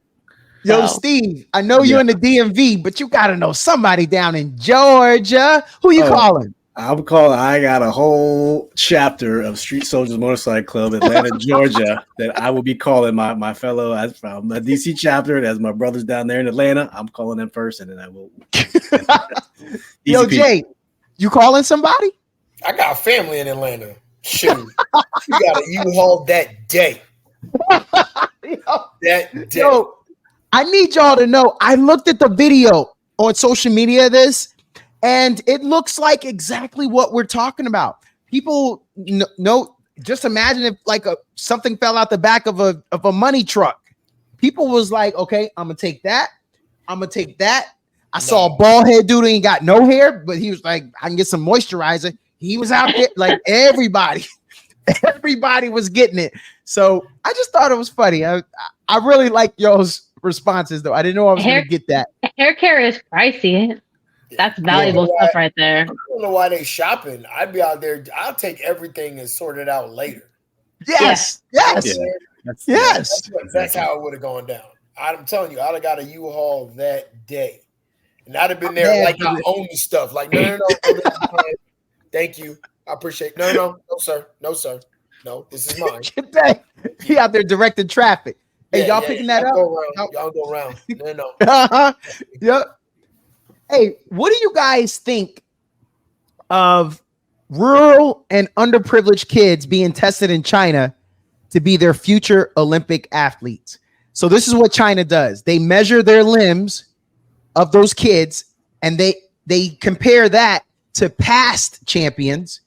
[SPEAKER 1] Yo, Steve, I know you're in the DMV, but you gotta know somebody down in Georgia. Who you calling?
[SPEAKER 2] I got a whole chapter of Street Soldiers Motorcycle Club, Atlanta, Georgia, that I will be calling my fellow from the DC chapter. That's my brothers down there in Atlanta. I'm calling them first, and then I will.
[SPEAKER 1] Yo, Jay, you calling somebody?
[SPEAKER 4] I got family in Atlanta. Shoot, you got a U-Haul that day. That day.
[SPEAKER 1] Yo, I need y'all to know. I looked at the video on social media of this. And it looks like exactly what we're talking about. People know. Just imagine if like something fell out the back of a money truck. People was like, okay, I'm gonna take that. I'm gonna take that. I saw a bald head dude who ain't got no hair, but he was like, I can get some moisturizer. He was out there like everybody was getting it. So I just thought it was funny. I really like y'all's responses though. I didn't know I was gonna get that.
[SPEAKER 5] Hair care is pricey. That's valuable stuff right there.
[SPEAKER 4] I don't know why they shopping. I'd be out there. I'll take everything and sort it out later.
[SPEAKER 1] Yes. Yes.
[SPEAKER 2] Yeah.
[SPEAKER 1] Yes.
[SPEAKER 4] That's how it would have gone down. I'm telling you, I'd have got a U-Haul that day. And I'd have been there like I own the stuff. Like, no. Thank you. I appreciate it. No, sir. No, this is mine.
[SPEAKER 1] He out there directing traffic. Hey, y'all picking that up?
[SPEAKER 4] Y'all go around. No.
[SPEAKER 1] Yep. Hey, what do you guys think of rural and underprivileged kids being tested in China to be their future Olympic athletes? So this is what China does. They measure their limbs of those kids and they compare that to past champions,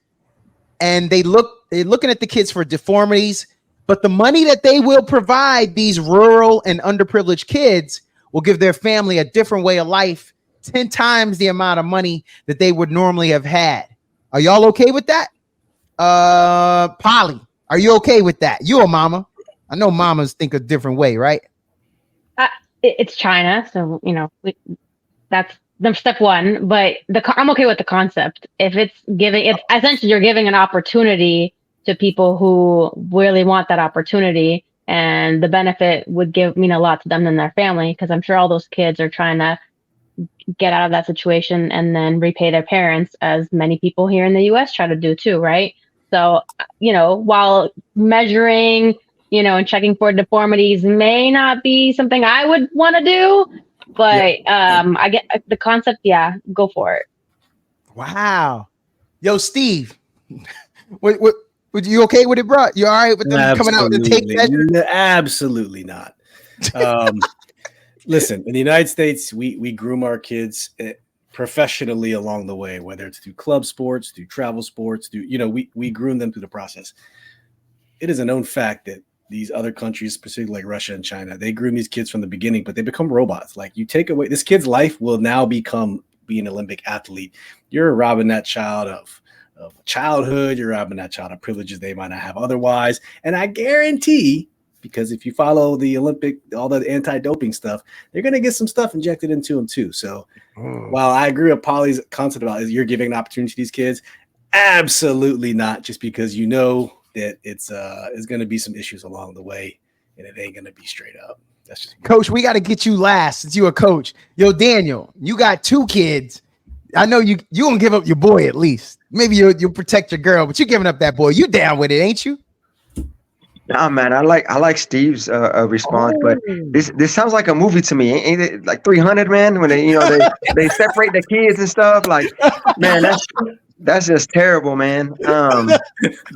[SPEAKER 1] and they're looking at the kids for deformities, but the money that they will provide these rural and underprivileged kids will give their family a different way of life, 10 times the amount of money that they would normally have had. Are y'all okay with that? Polly, are you okay with that? You a mama. I know mamas think a different way, right?
[SPEAKER 5] It's China, so, you know, that's the step one, but I'm okay with the concept. If it's essentially you're giving an opportunity to people who really want that opportunity, and the benefit would mean a lot to them and their family, because I'm sure all those kids are trying to get out of that situation and then repay their parents, as many people here in the US try to do too, right? So, you know, while measuring and checking for deformities may not be something I would want to do, but I get the concept. Yeah, go for it.
[SPEAKER 1] Wow. Yo, Steve, what you okay with it, bro? You all right with them coming out with the tape measure?
[SPEAKER 2] Absolutely not. Listen, in the United States, we groom our kids professionally along the way, whether it's through club sports, through travel sports, we groom them through the process. It is a known fact that these other countries, specifically like Russia and China, they groom these kids from the beginning, but they become robots. Like, you take away this kid's life will now be an Olympic athlete. You're robbing that child of childhood. You're robbing that child of privileges they might not have otherwise. And I guarantee, because if you follow the Olympic, all the anti-doping stuff, they're going to get some stuff injected into them too. So while I agree with Polly's concept about you're giving an opportunity to these kids, absolutely not, just because that it's going to be some issues along the way, and it ain't going to be straight up. That's just
[SPEAKER 1] Coach. We got to get you last since you're a coach. Yo, Daniel, you got 2 kids. I know you gonna give up your boy at least. Maybe you'll protect your girl, but you're giving up that boy. You down with it, ain't you?
[SPEAKER 6] Nah, man. I like Steve's response, but this sounds like a movie to me. Ain't it like 300, man? When they they separate the kids and stuff. Like, man, that's just terrible, man.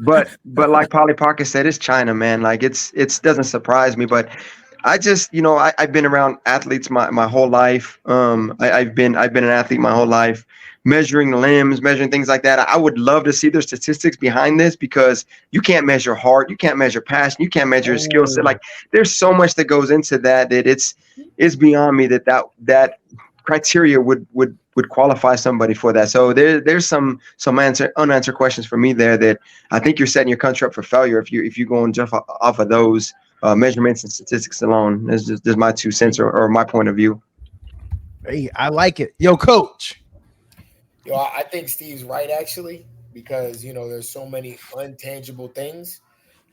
[SPEAKER 6] But like Polly Parker said, it's China, man. Like, it doesn't surprise me, but I just, I've been around athletes my whole life. I've been an athlete my whole life, measuring limbs, measuring things like that. I would love to see the statistics behind this, because you can't measure heart, you can't measure passion, you can't measure skill set. Like, there's so much that goes into that it's beyond me that criteria would qualify somebody for that. So there's some unanswered questions for me there that I think you're setting your country up for failure if you go and jump off of those measurements and statistics alone. This is just my 2 cents or my point of view.
[SPEAKER 1] Hey, I like it. Yo, Coach.
[SPEAKER 4] Yo, I think Steve's right, actually, because, there's so many intangible things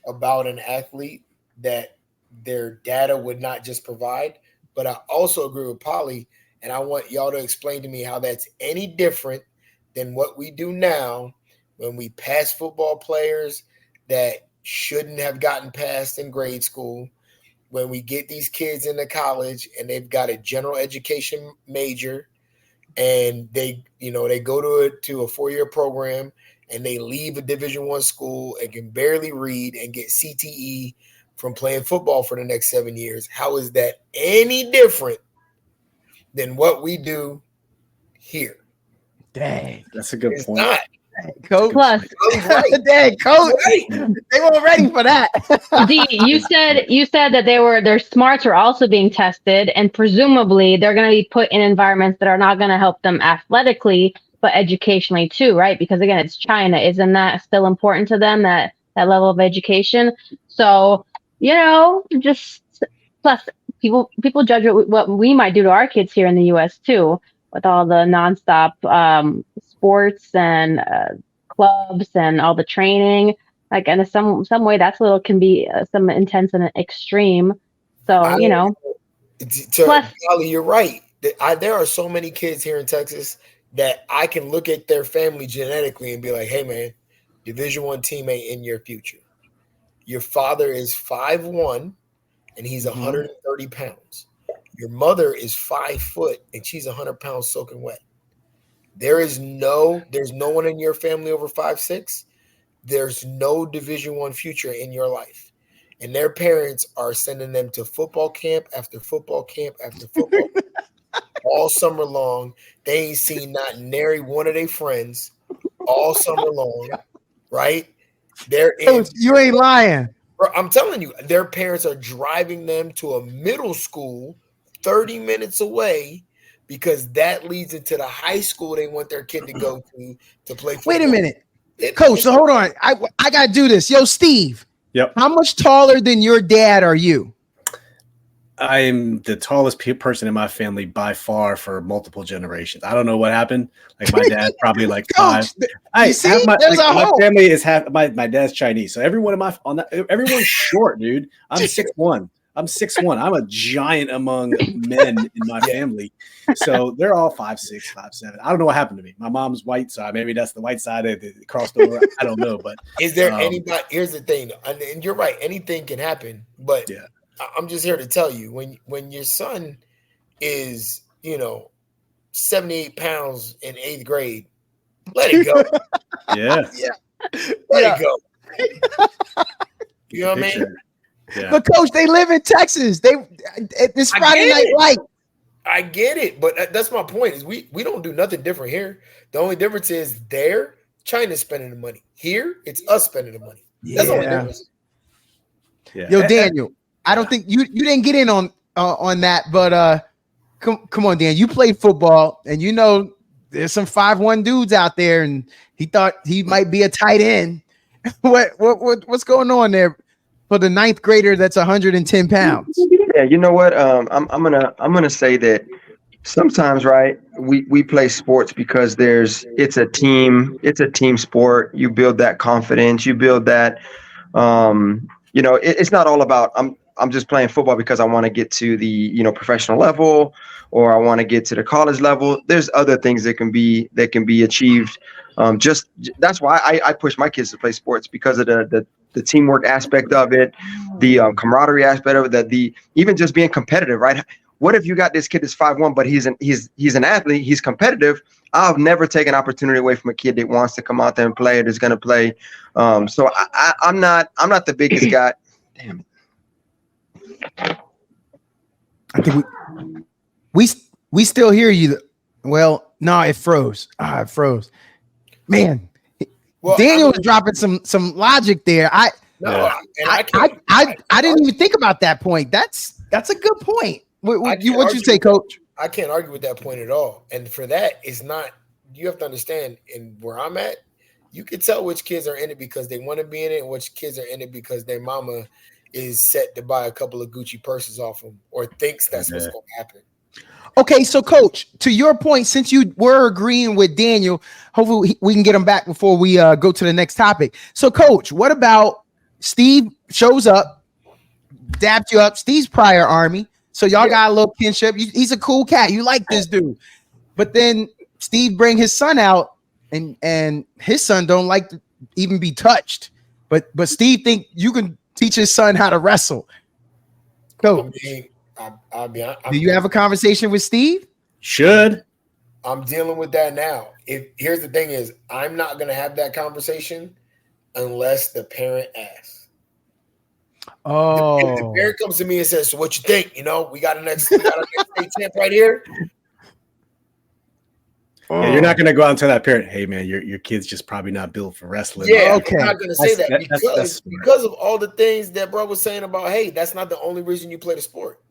[SPEAKER 4] about an athlete that their data would not just provide. But I also agree with Polly, and I want y'all to explain to me how that's any different than what we do now when we pass football players that shouldn't have gotten passed in grade school, when we get these kids into college and they've got a general education major, and they go to a 4-year program, and they leave a Division I school and can barely read and get CTE from playing football for the next 7 years. How is that any different than what we do here?
[SPEAKER 1] Dang,
[SPEAKER 2] that's a good point.
[SPEAKER 4] Not.
[SPEAKER 1] Coach.
[SPEAKER 5] Plus,
[SPEAKER 1] dang, Coach. They weren't ready for that.
[SPEAKER 5] D, you said that their smarts are also being tested, and presumably they're going to be put in environments that are not going to help them athletically, but educationally too, right? Because again, it's China. Isn't that still important to them, that level of education? So, just plus people judge what we might do to our kids here in the U.S. too, with all the nonstop sports and clubs and all the training. Like, in some way, can be some intense and extreme. So,
[SPEAKER 4] plus, Polly, you're right. There are so many kids here in Texas that I can look at their family genetically and be like, hey, man, Division I teammate in your future. Your father is 5'1", and he's 130 pounds. Your mother is 5 foot, and she's 100 pounds soaking wet. There's no one in your family over 5'6". There's no Division I future in your life. And their parents are sending them to football camp after football camp after football camp all summer long. They ain't seen not nary one of their friends all summer long, right?
[SPEAKER 1] You ain't lying.
[SPEAKER 4] I'm telling you, their parents are driving them to a middle school 30 minutes away, because that leads into the high school they want their kid to go to play football.
[SPEAKER 1] Wait a minute. Coach, so hold on. I got to do this. Yo, Steve.
[SPEAKER 2] Yep.
[SPEAKER 1] How much taller than your dad are you?
[SPEAKER 2] I'm the tallest person in my family by far for multiple generations. I don't know what happened. Like, my dad's probably like
[SPEAKER 1] Coach,
[SPEAKER 2] 5. My family is half. My dad's Chinese, so everyone's short, dude. I'm 6'1". I'm 6'1". I'm a giant among men in my family. So they're all 5'6", 5'7". I don't know what happened to me. My mom's white, so maybe that's the white side that crossed over. I don't know. But
[SPEAKER 4] is there anybody? Here's the thing, and you're right. Anything can happen. But
[SPEAKER 2] yeah.
[SPEAKER 4] I'm just here to tell you, when your son is, 78 pounds in 8th grade, let it go.
[SPEAKER 2] Yeah.
[SPEAKER 4] Let it go. You know what I mean?
[SPEAKER 1] Yeah. But coach, they live in Texas. It's Friday Night Light.
[SPEAKER 4] I get it, but that's my point. Is we don't do nothing different here. The only difference is there, China's spending the money. Here, it's us spending the money. That's the only difference.
[SPEAKER 1] Yeah. Yo, Daniel, I don't think you didn't get in on that, but come on, Dan. You played football, and there's some 5'1" dudes out there, and he thought he might be a tight end. What's going on there for the 9th grader that's 110 pounds?
[SPEAKER 6] Yeah, you know what? I'm gonna say that sometimes, right? We play sports because it's a team sport. You build that confidence. You build that. It's not all about I'm just playing football because I want to get to the professional level or I want to get to the college level. There's other things that can be achieved. That's why I push my kids to play sports, because of the teamwork aspect of it, the camaraderie aspect of it, even just being competitive, right? What if you got this kid that's 5'1", but he's an athlete, he's competitive? I'll never take an opportunity away from a kid that wants to come out there and play, that's going to play. So I'm not the biggest guy. Damn it.
[SPEAKER 1] I think we still hear you. Well, no, it froze. It froze. Man, well, Daniel was dropping some logic there. I didn't even think about that point. That's a good point. What you say, Coach?
[SPEAKER 4] I can't argue with that point at all. And for that, it's not. You have to understand, in where I'm at, you can tell which kids are in it because they want to be in it, and which kids are in it because their mama is set to buy a couple of Gucci purses off them or thinks that's what's going to happen.
[SPEAKER 1] Okay, so Coach, to your point, since you were agreeing with Daniel, hopefully we can get him back before we go to the next topic. So, Coach, what about Steve shows up, dapped you up, Steve's prior Army, so y'all got a little kinship. He's a cool cat. You like this dude. But then Steve bring his son out, and his son don't like to even be touched. But Steve think you can teach his son how to wrestle. Coach. Do you have a conversation with Steve?
[SPEAKER 2] Should.
[SPEAKER 4] I'm dealing with that now. Here's the thing is, I'm not going to have that conversation unless the parent asks.
[SPEAKER 1] Oh.
[SPEAKER 4] If the parent comes to me and says, "So what you think? We got a next state champ right here."
[SPEAKER 2] Yeah, you're not going to go out and tell that parent, "Hey, man, your kid's just probably not built for wrestling."
[SPEAKER 4] Yeah, okay. I'm not going to say that because of all the things that bro was saying about, hey, that's not the only reason you play the sport.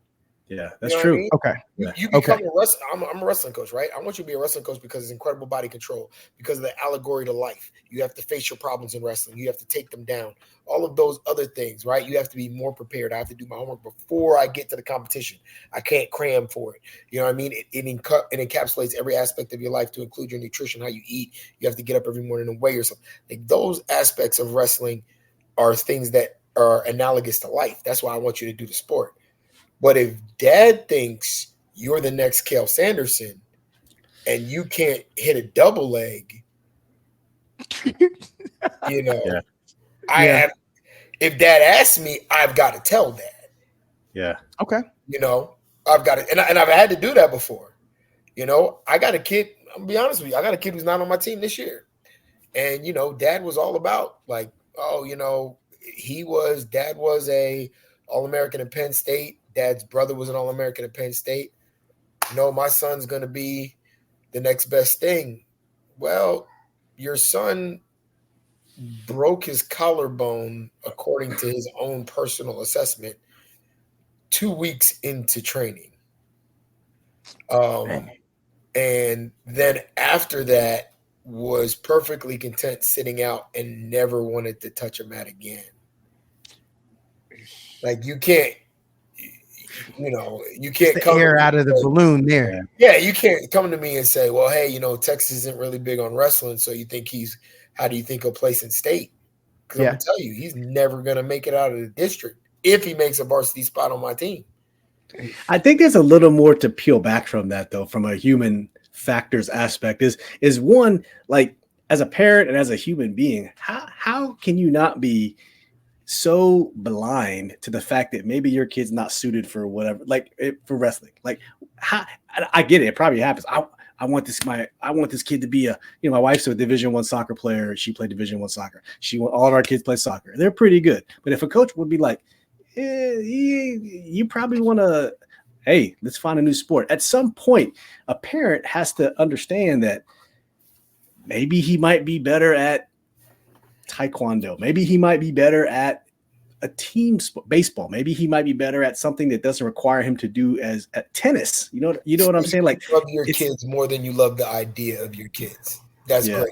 [SPEAKER 2] Yeah, that's true.
[SPEAKER 1] I mean? Okay.
[SPEAKER 4] You become a wrestler. I'm a wrestling coach, right? I want you to be a wrestling coach because it's incredible body control, because of the allegory to life. You have to face your problems in wrestling. You have to take them down. All of those other things, right? You have to be more prepared. I have to do my homework before I get to the competition. I can't cram for it. You know what I mean? It encapsulates every aspect of your life, to include your nutrition, how you eat. You have to get up every morning and weigh yourself. Like, those aspects of wrestling are things that are analogous to life. That's why I want you to do the sport. But if dad thinks you're the next Cael Sanderson and you can't hit a double leg, if dad asks me, I've got to tell dad.
[SPEAKER 2] Yeah.
[SPEAKER 1] Okay.
[SPEAKER 4] I've got it. And I've had to do that before. I got a kid. I'm gonna be honest with you. I got a kid who's not on my team this year. And, dad was all about dad was a All-American at Penn State. Dad's brother was an All-American at Penn State. My son's going to be the next best thing. Well, your son broke his collarbone, according to his own personal assessment, 2 weeks into training. And then after that was perfectly content sitting out and never wanted to touch a mat again. Like, you can't come
[SPEAKER 1] air out of the balloon there.
[SPEAKER 4] Yeah, you can't come to me and say, "Well, hey, Texas isn't really big on wrestling, so how do you think he'll place in state?" Because I'm gonna tell you, he's never gonna make it out of the district if he makes a varsity spot on my team.
[SPEAKER 2] I think there's a little more to peel back from that, though, from a human factors aspect. Is one, like, as a parent and as a human being, how can you not be so blind to the fact that maybe your kid's not suited for whatever, like for wrestling? Like, how, I get it. It probably happens. I want this kid to be my wife's a Division I soccer player. She played Division I soccer. All of our kids play soccer. They're pretty good. But if a coach would be like, you probably want to, hey, let's find a new sport. At some point, a parent has to understand that maybe he might be better at taekwondo. Maybe he might be better at a team sport, baseball. Maybe he might be better at something that doesn't require him to do at tennis. You know what I'm saying? Like,
[SPEAKER 4] you love your kids more than you love the idea of your kids. That's great.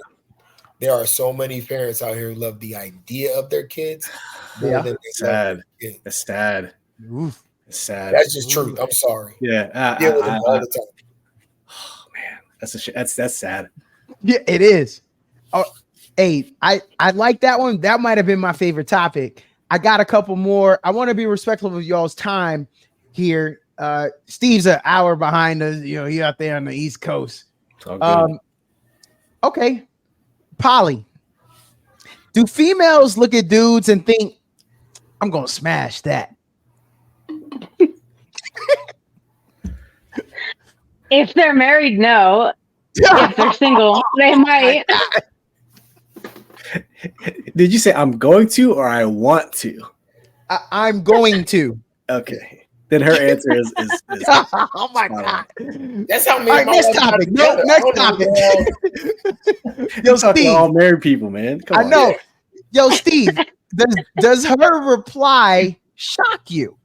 [SPEAKER 4] There are so many parents out here who love the idea of their kids more than they
[SPEAKER 2] sad.
[SPEAKER 4] love their kids.
[SPEAKER 2] It's sad. Oof. It's sad.
[SPEAKER 4] That's just truth. I'm sorry.
[SPEAKER 2] Yeah,
[SPEAKER 4] I deal with them all the time.
[SPEAKER 2] Oh man, that's sad.
[SPEAKER 1] Yeah, it is. Oh, hey, I like that one. That might have been my favorite topic. I got a couple more. I want to be respectful of y'all's time here. Steve's an hour behind us. He out there on the East Coast. Okay. Polly, do females look at dudes and think, I'm going to smash that?
[SPEAKER 5] If they're married, no. If they're single, they might.
[SPEAKER 2] Did you say I'm going to or I want to?
[SPEAKER 1] I'm going to.
[SPEAKER 2] Okay. Then her answer is
[SPEAKER 1] oh my God.
[SPEAKER 4] That's how me.
[SPEAKER 1] All right, next topic. No, next topic. Yo, Steve.
[SPEAKER 2] All married people, man. Come on.
[SPEAKER 1] I know. Yo, Steve, does her reply shock you?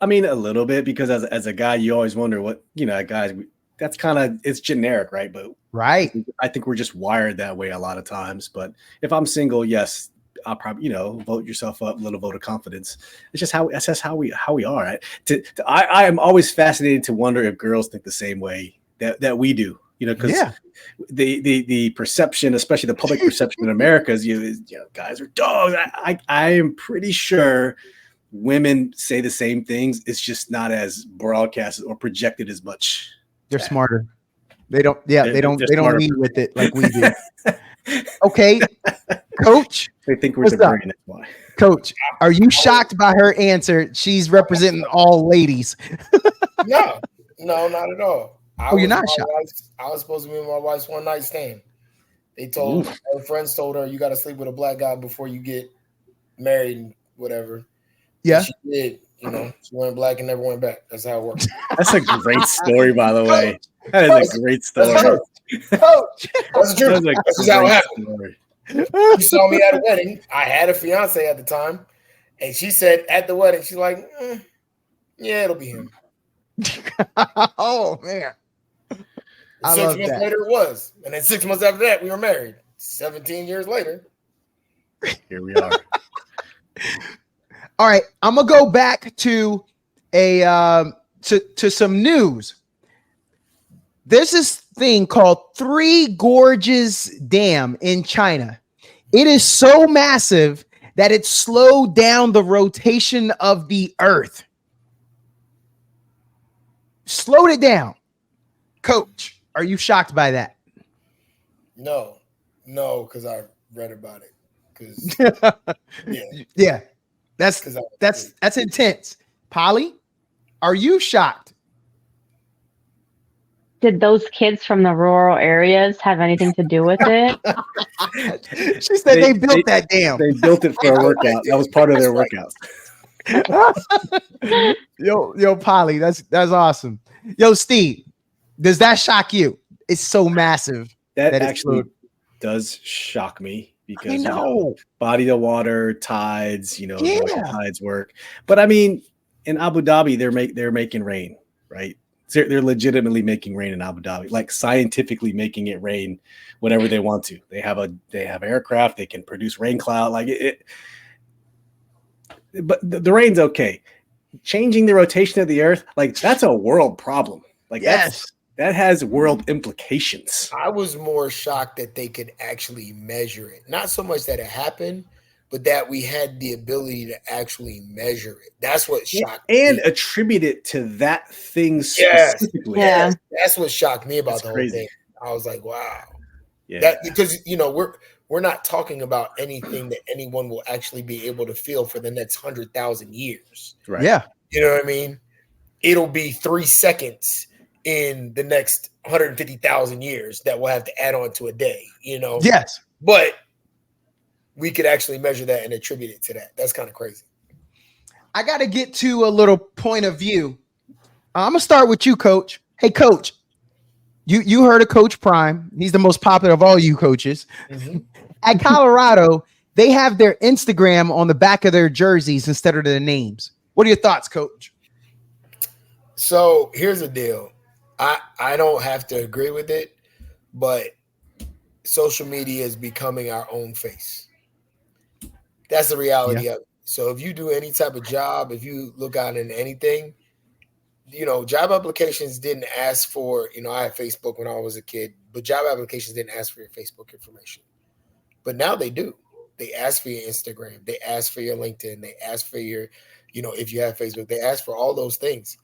[SPEAKER 2] I mean, a little bit, because as a guy, you always wonder what, guys, that's kind of, it's generic, right? But
[SPEAKER 1] right.
[SPEAKER 2] I think we're just wired that way a lot of times. But if I'm single, yes, I'll probably, vote yourself up, a little vote of confidence. It's just that's how we are. Right? I am always fascinated to wonder if girls think the same way that we do, because the perception, especially the public perception in America is, guys are dogs. I am pretty sure women say the same things. It's just not as broadcasted or projected as much.
[SPEAKER 1] They're smarter. They don't lead with it like we do. Okay, Coach.
[SPEAKER 2] They think we're the brain. That's why.
[SPEAKER 1] Coach, are you shocked by her answer? She's representing all ladies.
[SPEAKER 4] No, not at all.
[SPEAKER 1] You're not shocked.
[SPEAKER 4] I was supposed to be with my wife's one night stand. They told her friends told her, you got to sleep with a black guy before you get married and whatever.
[SPEAKER 1] Yeah,
[SPEAKER 4] and she did. She went black and never went back. That's how it works.
[SPEAKER 2] That's a great story, by the way. That is a great story.
[SPEAKER 4] Coach, that's true. That's how it happened. She saw me at a wedding. I had a fiance at the time, and she said at the wedding, she's like, "Yeah, it'll be him."
[SPEAKER 1] Oh man!
[SPEAKER 4] 6 months later, it was, and then 6 months after that, we were married. 17 years later,
[SPEAKER 2] here we are.
[SPEAKER 1] All right, I'm gonna go back to to some news. There's this thing called Three Gorges Dam in China. It is so massive that it slowed down the rotation of the earth. Slowed it down. Coach, are you shocked by that?
[SPEAKER 4] No, because I read about it.
[SPEAKER 1] Yeah. That's intense. Polly, are you shocked?
[SPEAKER 5] Did those kids from the rural areas have anything to do with it?
[SPEAKER 1] She said they built that dam.
[SPEAKER 2] They built it for a workout. That was part of their workout.
[SPEAKER 1] Yo, Polly, that's awesome. Yo, Steve, does that shock you? It's so massive.
[SPEAKER 2] That actually does shock me because body of water, tides, tides work. But I mean, in Abu Dhabi, they're making rain, right? They're legitimately making rain in Abu Dhabi, like scientifically making it rain whenever they want to. They have aircraft, they can produce rain cloud, like it. But the rain's okay. Changing the rotation of the earth, like that's a world problem. Like that has world implications.
[SPEAKER 4] I was more shocked that they could actually measure it. Not so much that it happened, but that we had the ability to actually measure it. That's what shocked
[SPEAKER 2] and
[SPEAKER 4] me.
[SPEAKER 2] attribute it to that thing
[SPEAKER 4] Yes.
[SPEAKER 2] specifically.
[SPEAKER 5] Yeah.
[SPEAKER 4] That's what shocked me about
[SPEAKER 2] That's
[SPEAKER 4] the whole
[SPEAKER 2] crazy.
[SPEAKER 4] thing. I was like, wow.
[SPEAKER 2] Yeah.
[SPEAKER 4] That because we're not talking about anything that anyone will actually be able to feel for the next 100,000 years.
[SPEAKER 2] Right.
[SPEAKER 1] Yeah.
[SPEAKER 4] You know what I mean? It'll be 3 seconds in the next 150,000 years that we'll have to add on to a day,
[SPEAKER 1] Yes.
[SPEAKER 4] But we could actually measure that and attribute it to that. That's kind of crazy.
[SPEAKER 1] I got to get to a little point of view. I'm going to start with you, Coach. Hey, Coach, you heard of Coach Prime. He's the most popular of all you coaches.
[SPEAKER 4] Mm-hmm.
[SPEAKER 1] At Colorado, they have their Instagram on the back of their jerseys instead of their names. What are your thoughts, Coach?
[SPEAKER 4] So here's the deal. I don't have to agree with it, but social media is becoming our own face. That's the reality of it. So if you do any type of job, if you look out in anything, job applications didn't ask for, I had Facebook when I was a kid, but job applications didn't ask for your Facebook information. But now they do. They ask for your Instagram. They ask for your LinkedIn. They ask for your, if you have Facebook, they ask for all those things.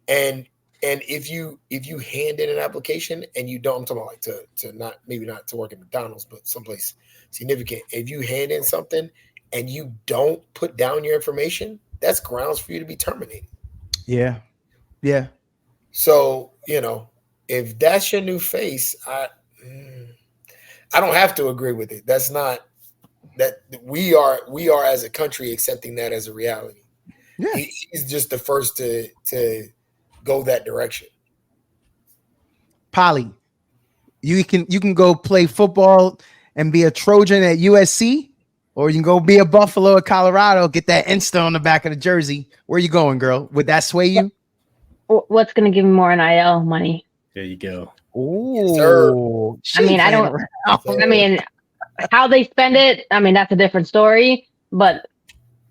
[SPEAKER 4] And if you hand in an application and you don't, I'm talking about like to not, maybe not to work at McDonald's, but someplace significant. If you hand in something and you don't put down your information, that's grounds for you to be terminated.
[SPEAKER 1] Yeah. Yeah.
[SPEAKER 4] So, if that's your new face, I don't have to agree with it. That's not that we are as a country accepting that as a reality.
[SPEAKER 1] Yeah.
[SPEAKER 4] He's just the first to go that direction.
[SPEAKER 1] Polly, you can go play football and be a Trojan at USC, or you can go be a Buffalo at Colorado, get that Insta on the back of the jersey. Where you going, girl? Would that sway you?
[SPEAKER 5] What's going to give me more NIL money?
[SPEAKER 2] There you go.
[SPEAKER 1] Oh,
[SPEAKER 5] How they spend it, that's a different story, but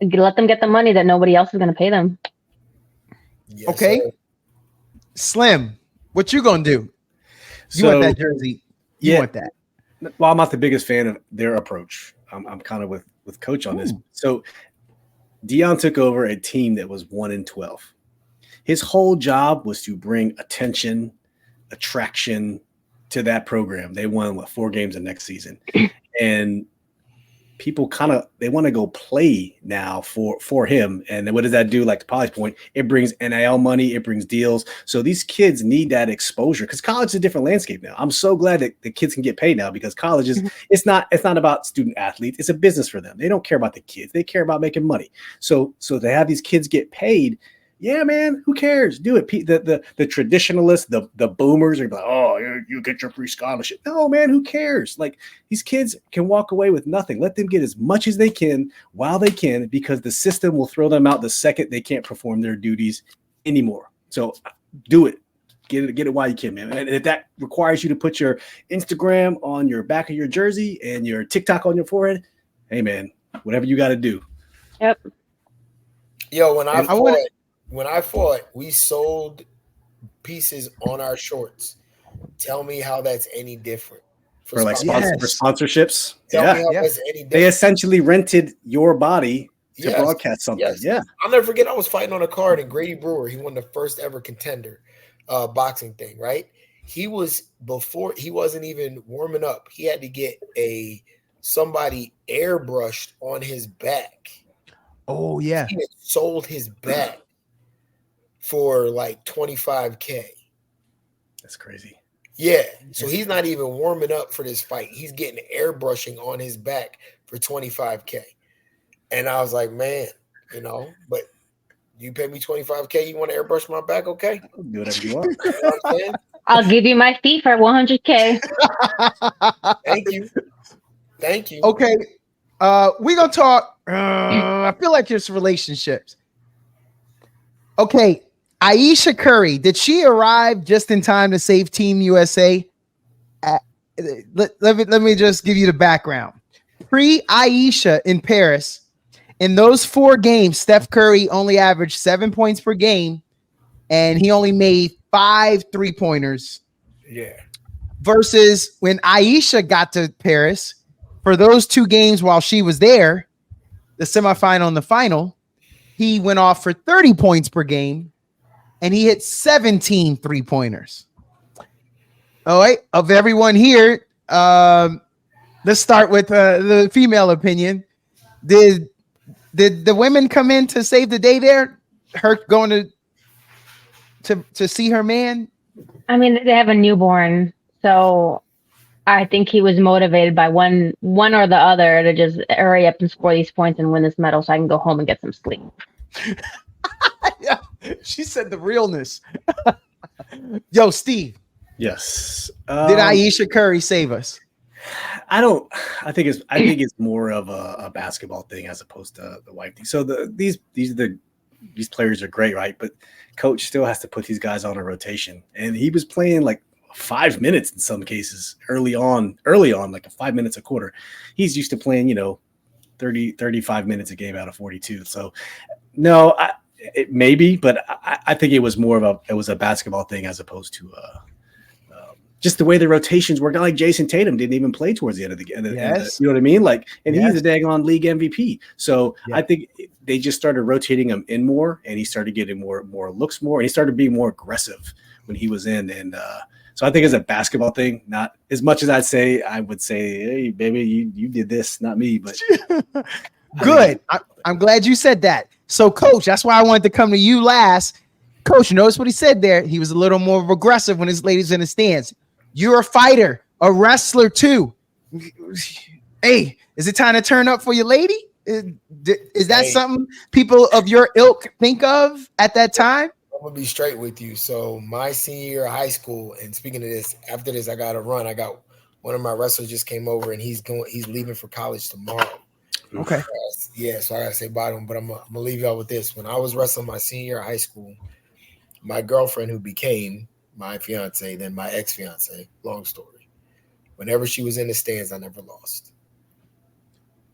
[SPEAKER 5] let them get the money that nobody else is going to pay them.
[SPEAKER 4] Yes,
[SPEAKER 1] okay.
[SPEAKER 4] Sir.
[SPEAKER 1] Slim, what you going to do? You want that jersey. You want that.
[SPEAKER 2] Well, I'm not the biggest fan of their approach. I'm kind of with Coach on this. So Deion took over a team that was 1-12. His whole job was to bring attention, attraction to that program. They won 4 games the next season, and people they want to go play now for him. And then what does that do? Like to Polly's point, it brings NIL money, it brings deals. So these kids need that exposure because college is a different landscape now. I'm so glad that the kids can get paid now because college is it's not about student athletes. It's a business for them. They don't care about the kids. They care about making money. So they have these kids get paid. Yeah, man, who cares? Do it. The traditionalists, the boomers are like, oh, you get your free scholarship. No, man, who cares? Like these kids can walk away with nothing. Let them get as much as they can while they can, because the system will throw them out the second they can't perform their duties anymore. So do it. Get it while you can, man. And if that requires you to put your Instagram on your back of your jersey and your TikTok on your forehead, hey, man, whatever you got to do.
[SPEAKER 5] Yep.
[SPEAKER 4] Yo, when I fought, we sold pieces on our shorts. Tell me how that's any different.
[SPEAKER 2] For sponsorships.
[SPEAKER 4] Tell me how that's any different.
[SPEAKER 2] They essentially rented your body to broadcast something.
[SPEAKER 4] Yes.
[SPEAKER 2] Yeah.
[SPEAKER 4] I'll never forget, I was fighting on a card in Grady Brewer. He won the first ever contender boxing thing, right? He wasn't even warming up. He had to get somebody airbrushed on his back.
[SPEAKER 1] Oh, yeah.
[SPEAKER 4] He had sold his back for like $25,000.
[SPEAKER 2] That's crazy.
[SPEAKER 4] Yeah. So he's not even warming up for this fight. He's getting airbrushing on his back for $25,000. And I was like, man, but you pay me $25,000, you want to airbrush my back? Okay.
[SPEAKER 2] I'll do whatever you want.
[SPEAKER 4] You know what I'm saying?
[SPEAKER 5] I'll give you my feet for $100,000.
[SPEAKER 4] Thank you.
[SPEAKER 1] Okay. We're going to talk. I feel like it's relationships. Okay. Ayesha Curry, did she arrive just in time to save Team USA? Let me just give you the background. Pre-Ayesha in Paris, in those 4 games, Steph Curry only averaged 7 points per game, and he only made 5 3-pointers.
[SPEAKER 4] Yeah.
[SPEAKER 1] Versus when Ayesha got to Paris, for those 2 games while she was there, the semifinal and the final, he went off for 30 points per game, and he hit 17 3-pointers. All right, of everyone here, let's start with the female opinion. Did the women come in to save the day there? Her going to see her man?
[SPEAKER 5] I mean, they have a newborn, so I think he was motivated by one or the other to just hurry up and score these points and win this medal so I can go home and get some sleep.
[SPEAKER 1] Yeah, she said the realness. Yo, Steve.
[SPEAKER 2] Yes.
[SPEAKER 1] Did Ayesha Curry save us?
[SPEAKER 2] I think it's more of a basketball thing as opposed to the wife thing. So these players are great, right? But coach still has to put these guys on a rotation, and he was playing like 5 minutes in some cases early on, like 5 minutes a quarter. He's used to playing, 35 minutes a game out of 42. So no, it maybe, but I think it was more of a basketball thing as opposed to just the way the rotations work. Not like Jason Tatum didn't even play towards the end of the game.
[SPEAKER 1] Yes.
[SPEAKER 2] You know what I mean? Like, and
[SPEAKER 1] yes.
[SPEAKER 2] he's a daggone league MVP. So
[SPEAKER 1] yeah.
[SPEAKER 2] I think they just started rotating him in more, and he started getting more looks more, and he started being more aggressive when he was in. And so I think it's a basketball thing, not as much as I would say, hey, baby, you did this, not me. But
[SPEAKER 1] good. I'm glad you said that. So, Coach, that's why I wanted to come to you last. Coach, notice what he said there. He was a little more aggressive when his lady's in the stands. You're a fighter, a wrestler too. Hey, is it time to turn up for your lady? Is that something people of your ilk think of at that time?
[SPEAKER 4] I'm gonna be straight with you. So my senior year of high school, and speaking of this, after this, I got to run. I got one of my wrestlers just came over, and he's leaving for college tomorrow.
[SPEAKER 1] Okay.
[SPEAKER 4] Yeah, so I gotta say bye to him, but I'm gonna leave y'all with this. When I was wrestling my senior year of high school, my girlfriend, who became my fiance, then my ex-fiance, long story. Whenever she was in the stands, I never lost.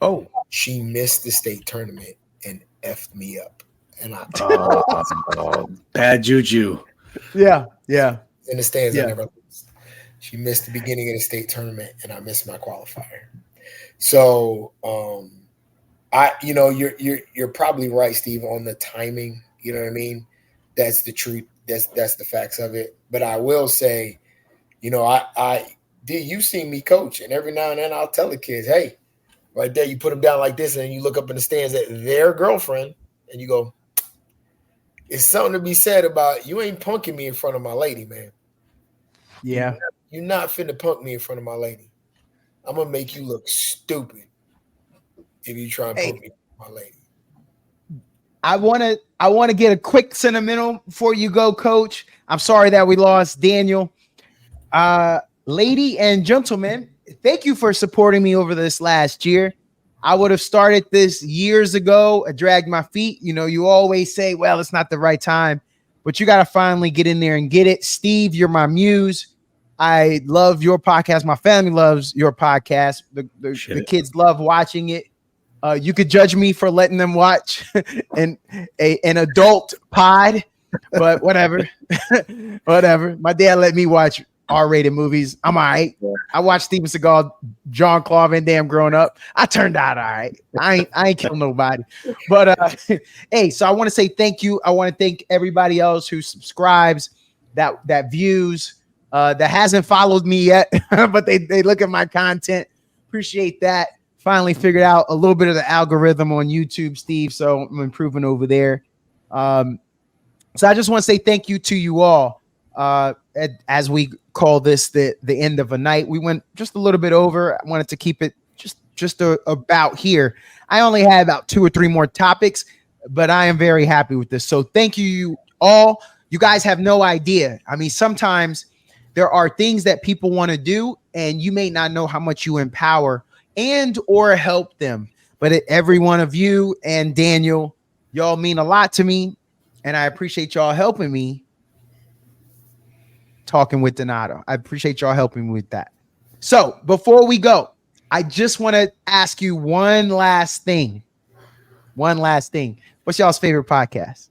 [SPEAKER 1] Oh.
[SPEAKER 4] She missed the state tournament and effed me up. And
[SPEAKER 2] bad juju.
[SPEAKER 1] Yeah.
[SPEAKER 4] In the stands, I never lost. She missed the beginning of the state tournament, and I missed my qualifier. So, you're probably right, Steve, on the timing. You know what I mean? That's the truth. That's the facts of it. But I will say, you see me coach, and every now and then I'll tell the kids, hey, right there, you put them down like this, and you look up in the stands at their girlfriend, and you go, it's something to be said about you ain't punking me in front of my lady, man.
[SPEAKER 1] Yeah.
[SPEAKER 4] You're not finna punk me in front of my lady. I'm gonna make you look stupid if you try and punk me in front of my lady.
[SPEAKER 1] I want to get a quick sentimental before you go, Coach. I'm sorry that we lost Daniel. Lady and gentlemen, thank you for supporting me over this last year. I would have started this years ago. I dragged my feet. You always say, well, it's not the right time, but you got to finally get in there and get it. Steve, you're my muse. I love your podcast. My family loves your podcast. The kids love watching it. You could judge me for letting them watch an adult pod, but whatever. Whatever. My dad let me watch R-rated movies. I'm all right. I watched Steven Seagal, Jean-Claude Van Damme growing up. I turned out all right. I ain't killed nobody. But hey, so I want to say thank you. I want to thank everybody else who subscribes, that views, that hasn't followed me yet, but they look at my content. Appreciate that. Finally figured out a little bit of the algorithm on YouTube, Steve. So I'm improving over there. So I just want to say thank you to you all. As we call this the end of a night, we went just a little bit over. I wanted to keep it just about here. I only had about 2 or 3 more topics, but I am very happy with this. So thank you all. You guys have no idea. I mean, sometimes there are things that people want to do, and you may not know how much you empower and or help them. But every one of you and Daniel, y'all mean a lot to me, and I appreciate y'all helping me talking with Donato. I appreciate y'all helping me with that. So before we go, I just want to ask you one last thing. What's y'all's favorite podcast?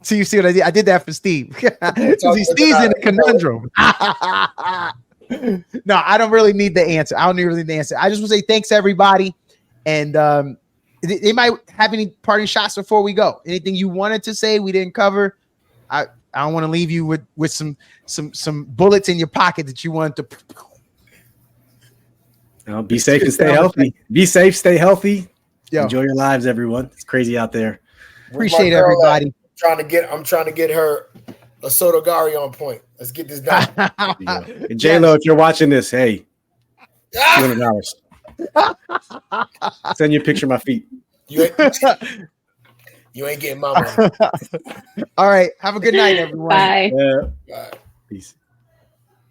[SPEAKER 1] So you see what I did? I did that for Steve. Steve's in a conundrum. No, I don't really need the answer. I just want to say thanks, everybody. And they might have any parting shots before we go. Anything you wanted to say we didn't cover? I don't want to leave you with some bullets in your pocket that you wanted to.
[SPEAKER 2] Be safe and stay healthy. Be safe, stay healthy.
[SPEAKER 1] Yo.
[SPEAKER 2] Enjoy your lives, everyone. It's crazy out there.
[SPEAKER 1] Appreciate everybody.
[SPEAKER 4] I'm trying to get her a Sotogari on point. Let's get this done.
[SPEAKER 2] J-Lo, if you're watching this, hey, $200. Send you a picture of my feet.
[SPEAKER 4] You ain't getting my money.
[SPEAKER 1] All right. Have a good night, everyone.
[SPEAKER 5] Bye.
[SPEAKER 4] Bye.
[SPEAKER 2] Peace.